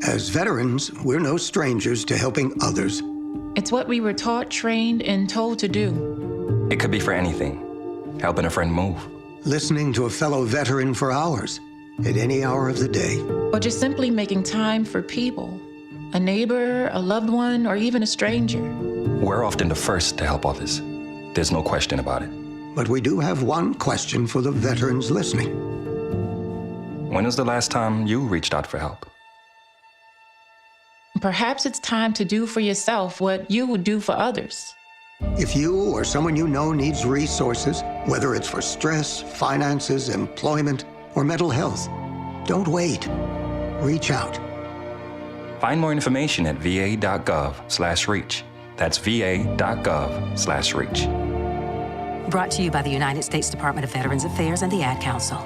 As veterans, we're no strangers to helping others. It's what we were taught, trained, and told to do. It could be for anything. Helping a friend move. Listening to a fellow veteran for hours, at any hour of the day. Or just simply making time for people. A neighbor, a loved one, or even a stranger. We're often the first to help others. There's no question about it. But we do have one question for the veterans listening. When was the last time you reached out for help? Perhaps it's time to do for yourself what you would do for others. If you or someone you know needs resources, whether it's for stress, finances, employment, or mental health, don't wait. Reach out. Find more information at va.gov/reach. That's va.gov/reach. Brought to you by the United States Department of Veterans Affairs and the Ad Council.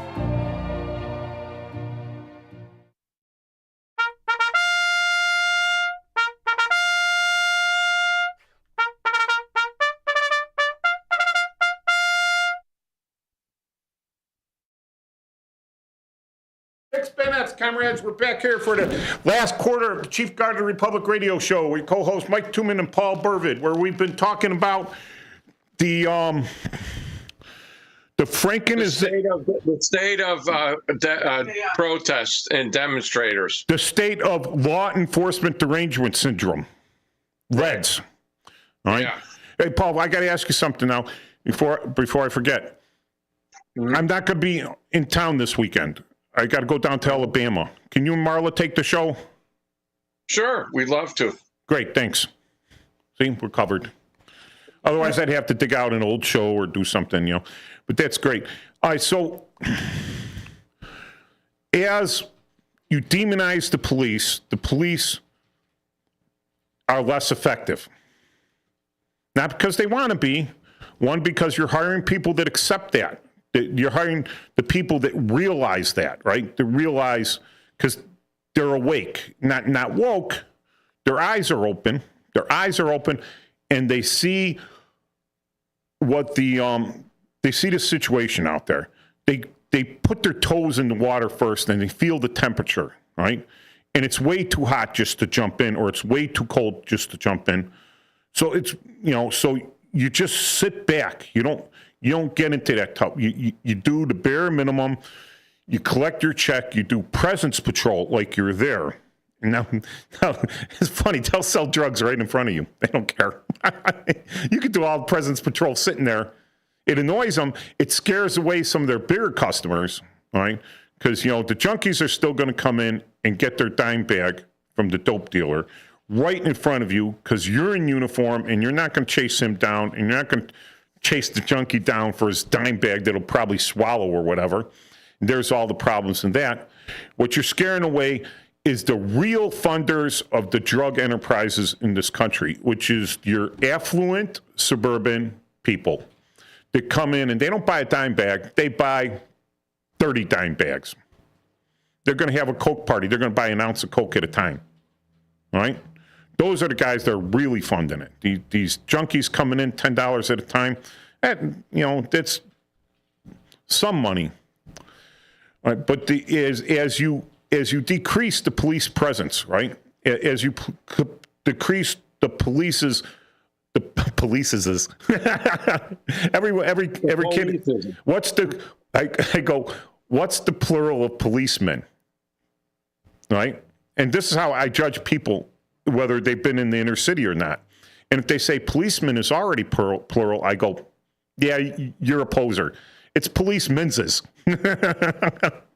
Minutes, comrades, we're back here for the last quarter of the Chief Guard of the Republic radio show. We co-host Mike Tooman and Paul Burvid, where we've been talking about the state of protests and demonstrators. The state of law enforcement derangement syndrome. REDS. All right. Yeah. Hey, Paul, I got to ask you something now before I forget. Mm-hmm. I'm not going to be in town this weekend. I got to go down to Alabama. Can you and Marla take the show? Sure, we'd love to. Great, thanks. See, we're covered. Otherwise, I'd have to dig out an old show or do something, But that's great. All right, so as you demonize the police are less effective. Not because they want to be. One, because you're hiring people that accept that. You're hiring the people that realize that, right? They realize because they're awake, not woke. Their eyes are open. And they see what they see the situation out there. They put their toes in the water first, and they feel the temperature, right? And it's way too hot just to jump in, or it's way too cold just to jump in. So it's so you just sit back. You don't get into that tub. You do the bare minimum. You collect your check. You do presence patrol like you're there. Now it's funny. They'll sell drugs right in front of you. They don't care. You could do all presence patrol sitting there. It annoys them. It scares away some of their bigger customers, all right? Because, the junkies are still going to come in and get their dime bag from the dope dealer right in front of you because you're in uniform and you're not going to chase him down and you're not going to chase the junkie down for his dime bag that'll probably swallow or whatever. There's all the problems in that. What you're scaring away is the real funders of the drug enterprises in this country, which is your affluent suburban people that come in and they don't buy a dime bag. They buy 30 dime bags. They're going to have a Coke party. They're going to buy an ounce of Coke at a time. All right? Those are the guys that are really funding it. These junkies coming in $10 at a time, that's some money. All right, but as you decrease the police presence, right? As you decrease the police's every kid. What's the plural of policemen? Right? And this is how I judge people, whether they've been in the inner city or not. And if they say policeman is already plural, I go, yeah, you're a poser. It's policemenses.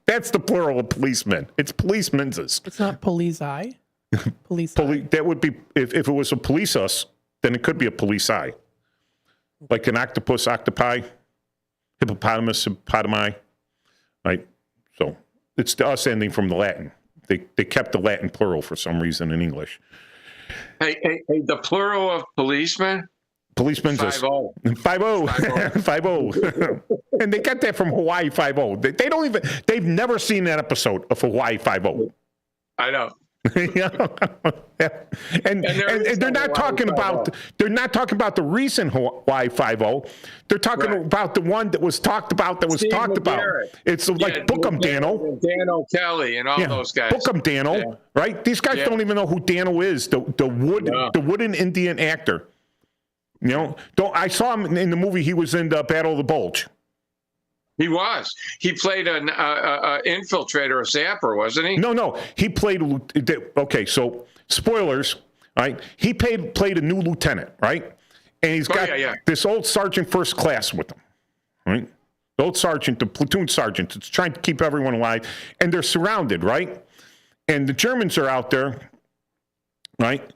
That's the plural of policemen. It's policemenses. It's not police-I? That would be, if it was a police us, then it could be a police-I. Like an octopus, octopi, hippopotamus, hippopotami. Right? So it's the us ending from the Latin. They kept the Latin plural for some reason in English. Hey, the plural of policemen? Policemen's 5-0. 5-0. And they got that from Hawaii 5-0. They've never seen that episode of Hawaii 5-0. I know. and they're not talking about the recent Hawaii 5-0. They're talking about the one that was talked about. It's like book 'em, Dano. Dano Kelly and all those guys. Book 'em, Dano. Right? These guys don't even know who Dano is. The wooden Indian actor. I saw him in the movie. He was in the Battle of the Bulge. He was. He played an infiltrator, a zapper, wasn't he? No. He played. Okay, so spoilers. Right? He played a new lieutenant. Right? And he's got this old sergeant first class with him. Right? The old sergeant, the platoon sergeant, that's trying to keep everyone alive, and they're surrounded. Right? And the Germans are out there. Right?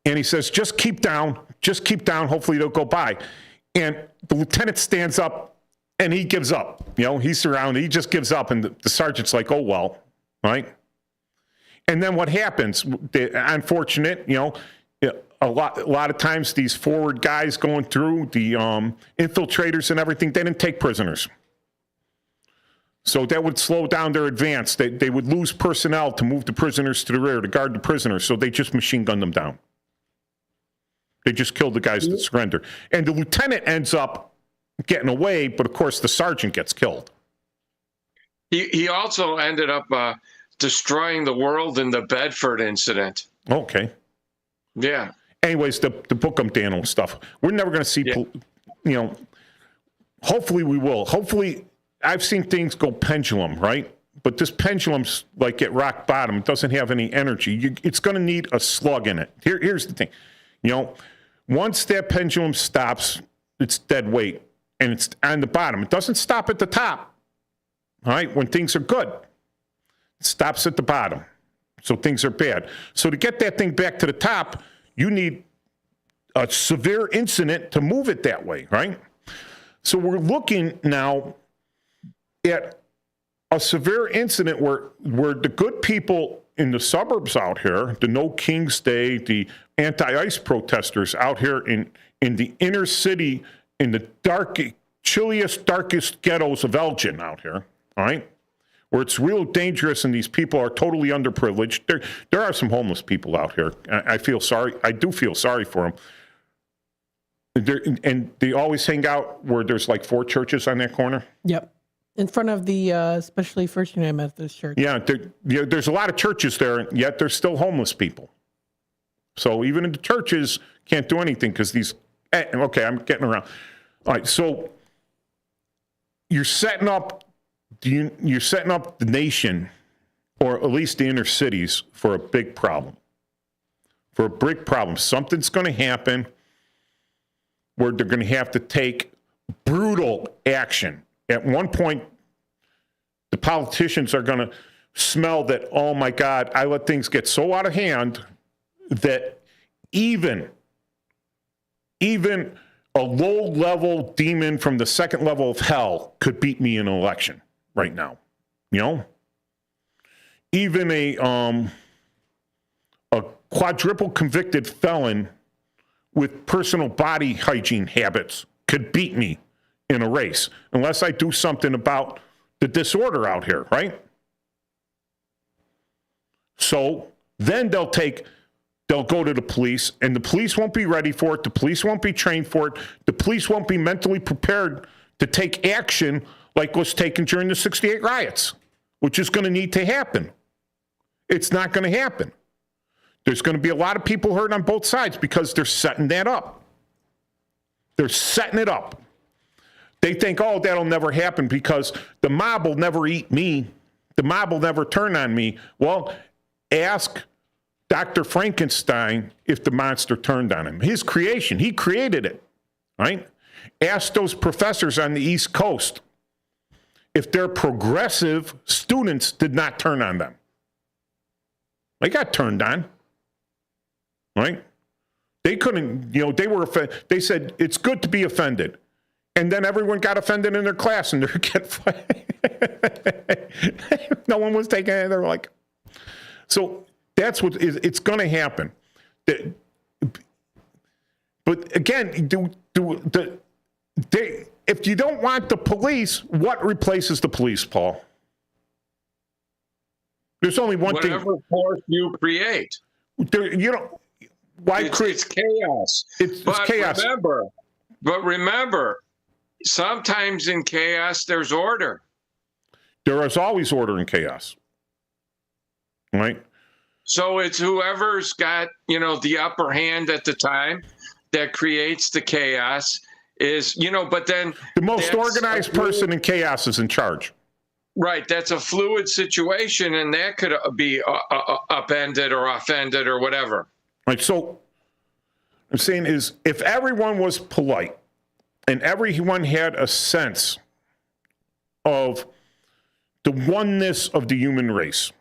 And he says, "Just keep down. Just keep down. Hopefully they'll go by." And the lieutenant stands up. And he gives up. He's surrounded. He just gives up. And the sergeant's like, oh, well, right? And then what happens? The unfortunate, a lot of times these forward guys going through, the infiltrators and everything, they didn't take prisoners. So that would slow down their advance. They would lose personnel to move the prisoners to the rear, to guard the prisoners, so they just machine gunned them down. They just killed the guys that surrender. And the lieutenant ends up getting away, but of course the sergeant gets killed. He also ended up destroying the world in the Bedford incident. Okay. Yeah. Anyways, the Bookham Daniel stuff. We're never going to see, hopefully we will. Hopefully, I've seen things go pendulum, right? But this pendulum's like at rock bottom. It doesn't have any energy. It's going to need a slug in it. Here's the thing. Once that pendulum stops, it's dead weight, and it's on the bottom. It doesn't stop at the top, all right, when things are good. It stops at the bottom, so things are bad. So to get that thing back to the top, you need a severe incident to move it that way, right? So we're looking now at a severe incident where the good people in the suburbs out here, the No King's Day, the anti-ICE protesters out here in the inner city, in the chilliest, darkest ghettos of Elgin out here, all right, where it's real dangerous and these people are totally underprivileged. There are some homeless people out here. I feel sorry. I do feel sorry for them. And they always hang out where there's like 4 churches on that corner. Yep. In front of the especially First United Methodist Church. Yeah, there's a lot of churches there, yet there's still homeless people. So even in the churches, can't do anything because these. Okay, I'm getting around. All right, so you're setting up the nation, or at least the inner cities, for a big problem. For a big problem, something's going to happen where they're going to have to take brutal action. At one point, the politicians are going to smell that, oh my God, I let things get so out of hand that even a low-level demon from the second level of hell could beat me in an election right now. Even a quadruple convicted felon with personal body hygiene habits could beat me in a race, unless I do something about the disorder out here, right? So then they'll go to the police, and the police won't be ready for it. The police won't be trained for it. The police won't be mentally prepared to take action like was taken during the 68 riots, which is going to need to happen. It's not going to happen. There's going to be a lot of people hurt on both sides because they're setting that up. They're setting it up. They think, oh, that'll never happen because the mob will never eat me. The mob will never turn on me. Well, ask Dr. Frankenstein if the monster turned on him. His creation, he created it, right? Ask those professors on the East Coast if their progressive students did not turn on them. They got turned on, right? They couldn't, they were offended. They said, it's good to be offended. And then everyone got offended in their class and they're no one was taking it. They're like, so that's what it's going to happen. But again, if you don't want the police, what replaces the police, Paul? There's only one thing. Whatever force you create. Why create? It's chaos. It's chaos. Remember, sometimes in chaos, there's order. There is always order in chaos. Right? So it's whoever's got, the upper hand at the time that creates the chaos is, but then the most organized person in chaos is in charge. Right. That's a fluid situation, and that could be upended or offended or whatever. Right. So I'm saying is if everyone was polite and everyone had a sense of the oneness of the human race,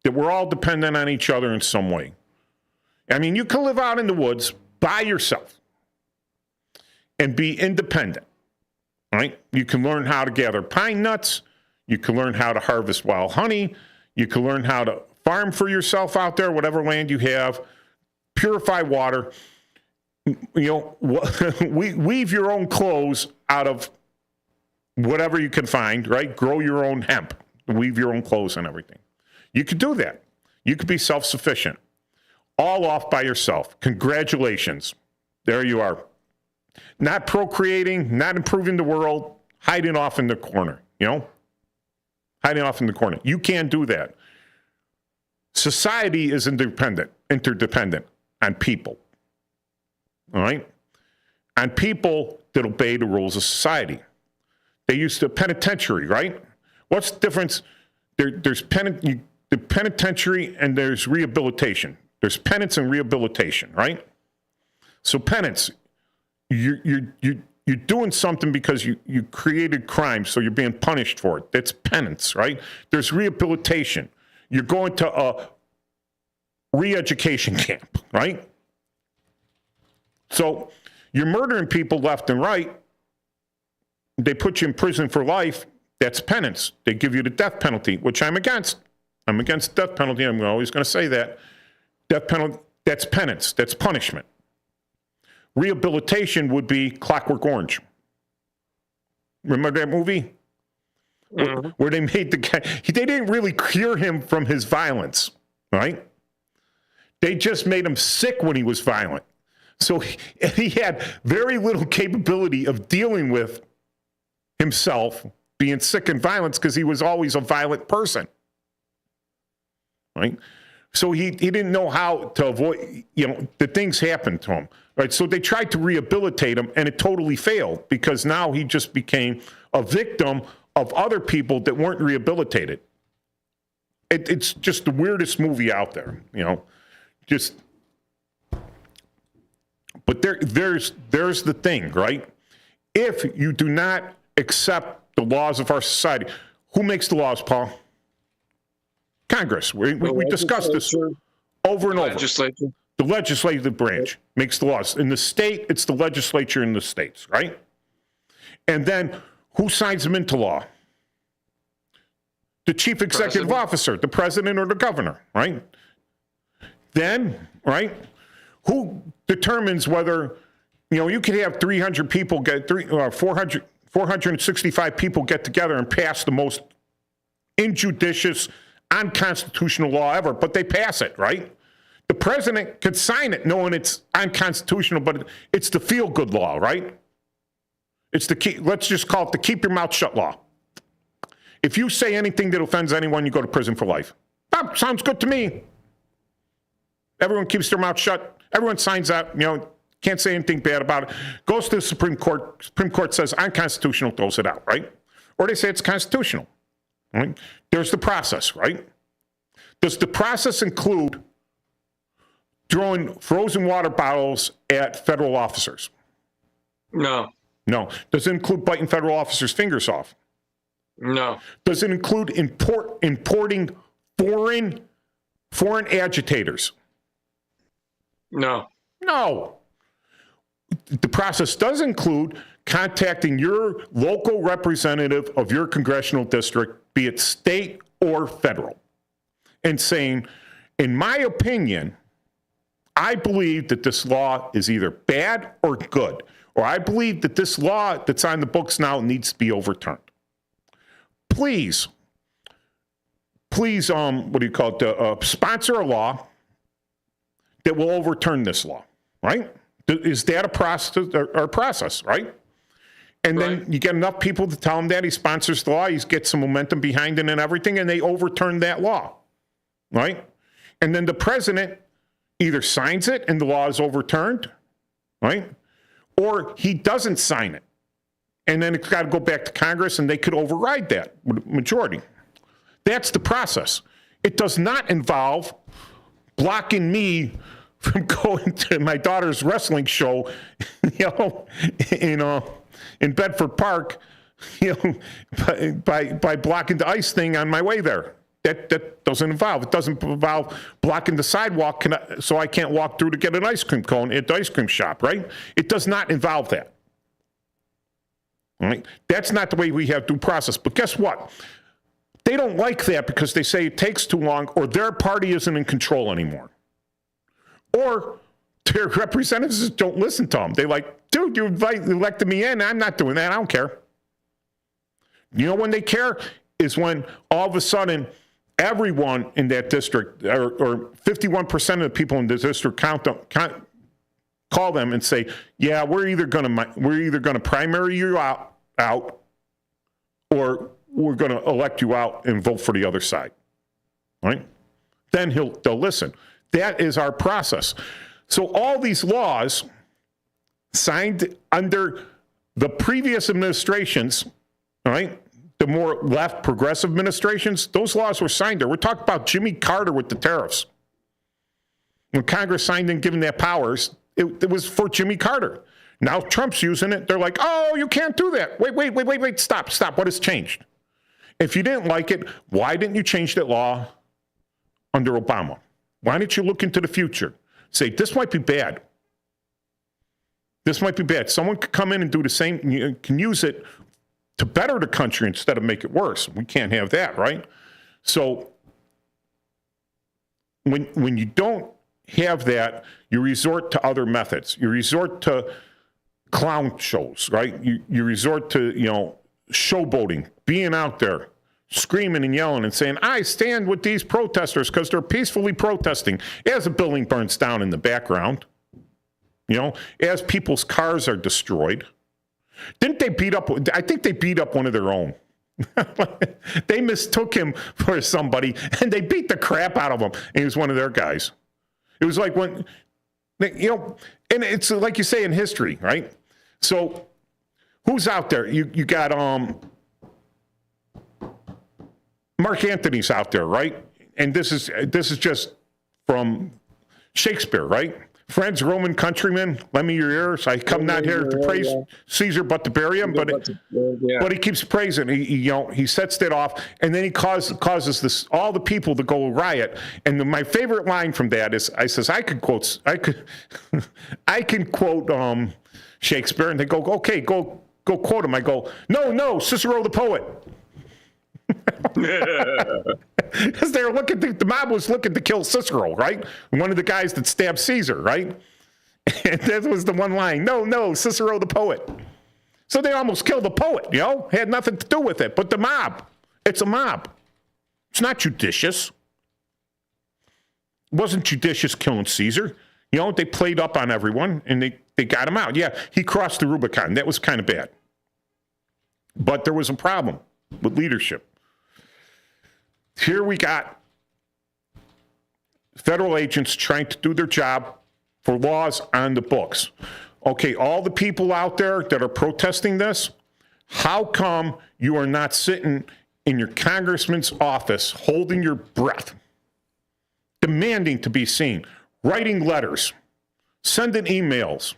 that we're all dependent on each other in some way. I mean, you can live out in the woods by yourself and be independent, right? You can learn how to gather pine nuts. You can learn how to harvest wild honey. You can learn how to farm for yourself out there, whatever land you have. purify water, weave your own clothes out of whatever you can find, right? Grow your own hemp, weave your own clothes and everything. You could do that. You could be self-sufficient, all off by yourself. Congratulations. There you are. Not procreating, not improving the world, hiding off in the corner, hiding off in the corner. You can't do that. Society is interdependent on people, all right? On people that obey the rules of society. They used to penitentiary, right? What's the difference? There's the penitentiary and there's rehabilitation. There's penance and rehabilitation, right? So penance, you're doing something because you created crime, so you're being punished for it. That's penance, right? There's rehabilitation. You're going to a re-education camp, right? So you're murdering people left and right. They put you in prison for life. That's penance. They give you the death penalty, which I'm against. I'm against death penalty. I'm always going to say that. Death penalty, that's penance. That's punishment. Rehabilitation would be Clockwork Orange. Remember that movie? Mm-hmm. Where they made the guy, they didn't really cure him from his violence, right? They just made him sick when he was violent. So he had very little capability of dealing with himself being sick and violence because he was always a violent person, right? So he didn't know how to avoid, the things happened to him, right? So they tried to rehabilitate him, and it totally failed because now he just became a victim of other people that weren't rehabilitated. It's just the weirdest movie out there, just. But there's the thing, right? If you do not accept the laws of our society, who makes the laws, Paul? Congress. We discussed this over and over. The legislative branch makes the laws. In the state, it's the legislature in the states, right? And then who signs them into law? The chief executive officer, the president or the governor, right? Then, right? Who determines whether, you could have 300 people 465 people get together and pass the most injudicious, unconstitutional law ever, but they pass it, right? The president could sign it knowing it's unconstitutional, but it's the feel-good law, right? It's let's just call it the keep your mouth shut law. If you say anything that offends anyone, you go to prison for life. That sounds good to me. Everyone keeps their mouth shut. Everyone signs that, can't say anything bad about it. Goes to the Supreme Court. Supreme Court says unconstitutional, throws it out, right? Or they say it's constitutional, right? There's the process, right? Does the process include throwing frozen water bottles at federal officers? No. No. Does it include biting federal officers' fingers off? No. Does it include importing foreign agitators? No. No. The process does include contacting your local representative of your congressional district, be it state or federal, and saying, in my opinion, I believe that this law is either bad or good, or I believe that this law that's on the books now needs to be overturned. Please, sponsor a law that will overturn this law, right? Is that a process, right? And then you get enough people to tell him that he sponsors the law, he gets some momentum behind it and everything, and they overturn that law, right? And then the president either signs it and the law is overturned, right? Or he doesn't sign it. And then it's got to go back to Congress and they could override that majority. That's the process. It does not involve blocking me from going to my daughter's wrestling show, in Bedford Park, by blocking the ice thing on my way there. That doesn't involve. It doesn't involve blocking the sidewalk so I can't walk through to get an ice cream cone at the ice cream shop, right? It does not involve that. All right? That's not the way we have due process. But guess what? They don't like that because they say it takes too long or their party isn't in control anymore. Or Their representatives just don't listen to them. They're like, dude, you elected me in. I'm not doing that. I don't care. You know when they care? Is when all of a sudden everyone in that district, or 51% of the people in the district call them and say, yeah, we're either going to primary you out, or we're going to elect you out and vote for the other side. Right? Then they'll listen. That is our process. So all these laws signed under the previous administrations, all right, the more left progressive administrations, those laws were signed there. We're talking about Jimmy Carter with the tariffs. When Congress signed in giving that powers, it was for Jimmy Carter. Now Trump's using it. They're like, oh, you can't do that. Wait, stop. What has changed? If you didn't like it, why didn't you change that law under Obama? Why didn't you look into the future? Say, this might be bad. This might be bad. Someone could come in and do the same, you can use it to better the country instead of make it worse. We can't have that, right? So when you don't have that, you resort to other methods. You resort to clown shows, right? You resort to, showboating, being out there, screaming and yelling and saying, I stand with these protesters because they're peacefully protesting as a building burns down in the background, as people's cars are destroyed. Didn't they beat up, I think they beat up one of their own. They mistook him for somebody and they beat the crap out of him. And he was one of their guys. It was like when, and it's like you say in history, right? So who's out there? You got Mark Antony's out there, right? And this is just from Shakespeare, right? Friends, Roman countrymen, lend me your ears. I come not here to praise Caesar, but to bury him. But he keeps praising. He sets that off, and then he causes this all the people to go riot. And my favorite line from that is, I can quote Shakespeare, and they go, okay, go quote him. I go, no, Cicero the poet. Because they were the mob was looking to kill Cicero, right? One of the guys that stabbed Caesar, right? And that was the one line. No, Cicero the poet. So they almost killed the poet, had nothing to do with it. But the mob, it's a mob. It's not judicious. It wasn't judicious killing Caesar. They played up on everyone and they got him out. Yeah, he crossed the Rubicon. That was kind of bad. But there was a problem with leadership. Here we got federal agents trying to do their job for laws on the books. Okay, all the people out there that are protesting this, how come you are not sitting in your congressman's office holding your breath, demanding to be seen, writing letters, sending emails,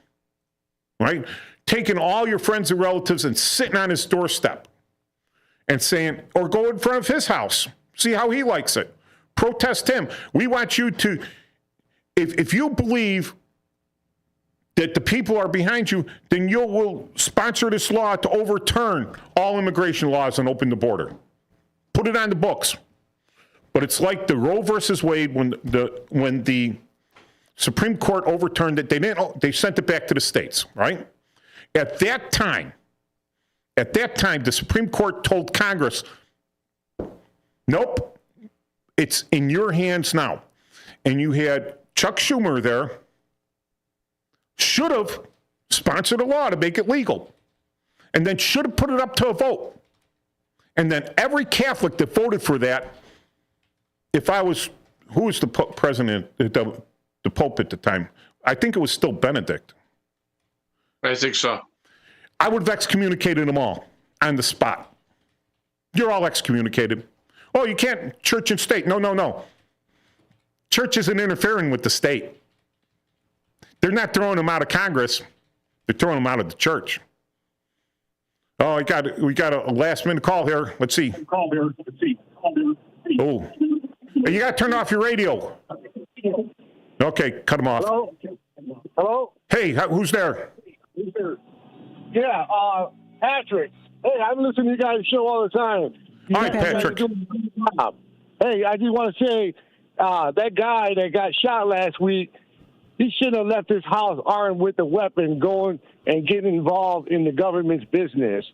right? Taking all your friends and relatives and sitting on his doorstep and saying, or go in front of his house. See how he likes it. Protest him. We want you to, if you believe that the people are behind you, then you will sponsor this law to overturn all immigration laws and open the border. Put it on the books. But it's like the Roe versus Wade when the Supreme Court overturned it. They sent it back to the states, right? At that time, the Supreme Court told Congress, nope, it's in your hands now. And you had Chuck Schumer there, should have sponsored a law to make it legal, and then should have put it up to a vote. And then every Catholic that voted for that, who was the president, the Pope at the time? I think it was still Benedict. I think so. I would have excommunicated them all on the spot. You're all excommunicated. Oh, you can't, church and state. No. Church isn't interfering with the state. They're not throwing them out of Congress. They're throwing them out of the church. Oh, we got a last minute call here. Let's see. Oh, you got to turn off your radio. Okay, cut them off. Hello? Hey, who's there? Yeah, Patrick. Hey, I've listened to you guys' show all the time. All right, Patrick. Hey, I just want to say that guy that got shot last week, He shouldn't have left his house armed with a weapon, going and getting involved in the government's business.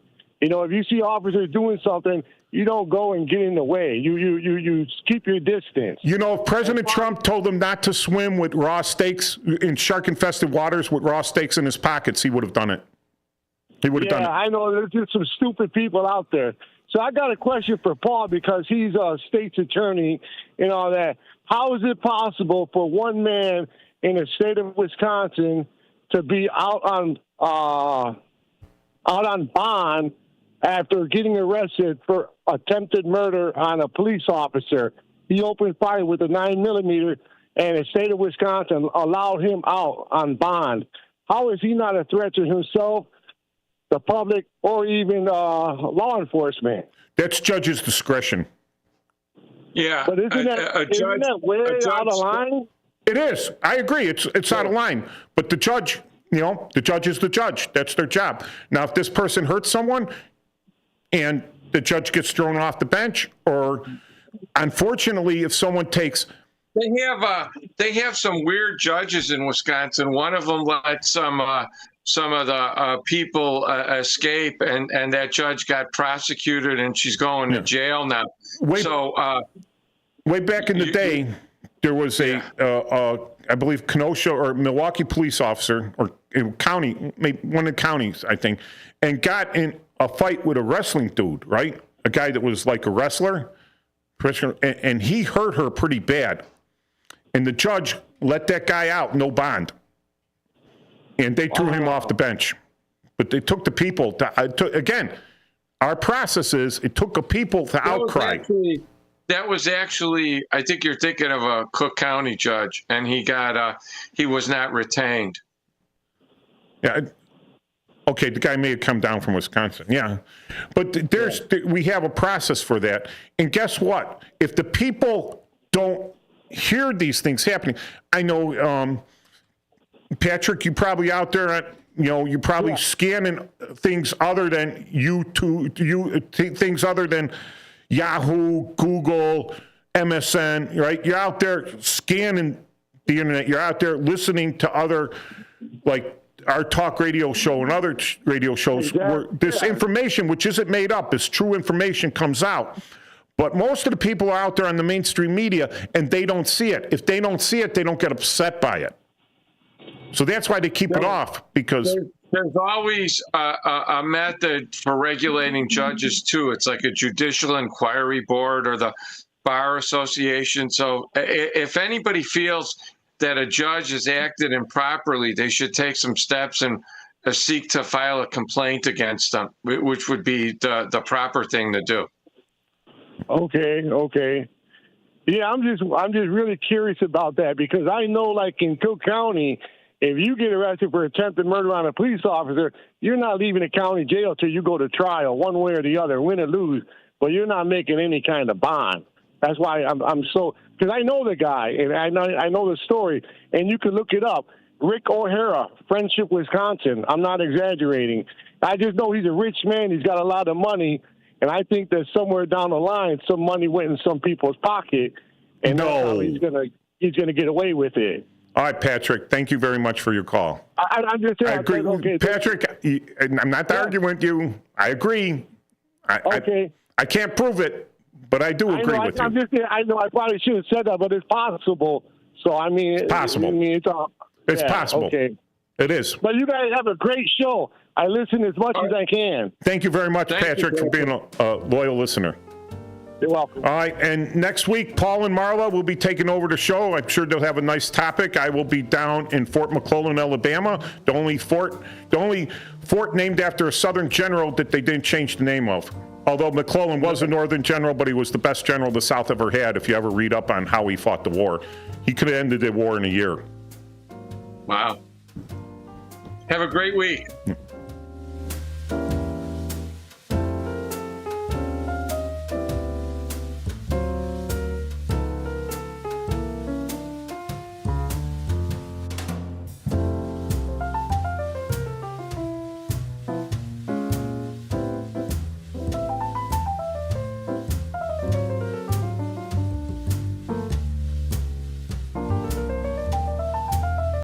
You know, if you see officers doing something, you don't go and get in the way. You keep your distance. You know, if President Trump told him not to swim with raw steaks in shark-infested waters with raw steaks in his pockets, he would have done it. He would have done it. Yeah, I know. There's just some stupid people out there. So I got a question for Paul, because he's a state's attorney and all that. How is it possible for one man in the state of Wisconsin to be out on bond after getting arrested for attempted murder on a police officer? He opened fire with a 9mm, and the state of Wisconsin allowed him out on bond. How is he not a threat to himself, the public, or even law enforcement? That's judge's discretion. Yeah, but isn't that way out of line? It is. I agree. It's out of line. But the judge, the judge is the judge. That's their job. Now, if this person hurts someone and the judge gets thrown off the bench, or unfortunately, if someone takes... They have some weird judges in Wisconsin. One of them let some of the people escape, and that judge got prosecuted, and she's going to jail now. Way back in the day, there was I believe, Kenosha or Milwaukee police officer, or county, maybe one of the counties, I think, and got in a fight with a wrestling dude, right? A guy that was like a wrestler, and he hurt her pretty bad. And the judge let that guy out, no bond. And they threw him off the bench. But they took the people again, our process is it took the people to outcry. That was actually, I think you're thinking of a Cook County judge, and he was not retained. Yeah. Okay, the guy may have come down from Wisconsin. Yeah. But we have a process for that. And guess what? If the people don't hear these things happening, I know, Patrick, you probably out there, you're probably scanning things other than things other than Yahoo, Google, MSN, right? You're out there scanning the internet. You're out there listening to other, like our talk radio show and other radio shows where this information, which isn't made up, this true information comes out. But most of the people are out there on the mainstream media, and they don't see it. If they don't see it, they don't get upset by it. So that's why they keep it off, because... There's always a method for regulating judges, too. It's like a judicial inquiry board or the Bar Association. So if anybody feels that a judge has acted improperly, they should take some steps and seek to file a complaint against them, which would be the proper thing to do. Okay. Yeah, I'm just really curious about that, because I know, like in Cook County, if you get arrested for attempted murder on a police officer, you're not leaving the county jail till you go to trial, one way or the other, win or lose. But you're not making any kind of bond. That's why I'm so, because I know the guy and I know the story, and you can look it up. Rick O'Hara, Friendship, Wisconsin. I'm not exaggerating. I just know he's a rich man. He's got a lot of money, and I think that somewhere down the line, some money went in some people's pocket, and that's how he's gonna get away with it. All right, Patrick, thank you very much for your call. I'm just saying. I agree. Okay, Patrick, I'm not arguing with you. I agree. I can't prove it, but I do agree with you. I know I probably should have said that, but it's possible. So, I mean, it's possible. It's possible. Okay. It is. But you guys have a great show. I listen as much as I can. Thank you very much, Patrick, for being a loyal listener. You're welcome. All right, and next week, Paul and Marla will be taking over the show. I'm sure they'll have a nice topic. I will be down in Fort McClellan, Alabama, the only fort named after a Southern general that they didn't change the name of. Although McClellan was a Northern general, but he was the best general the South ever had, if you ever read up on how he fought the war. He could have ended the war in a year. Wow. Have a great week.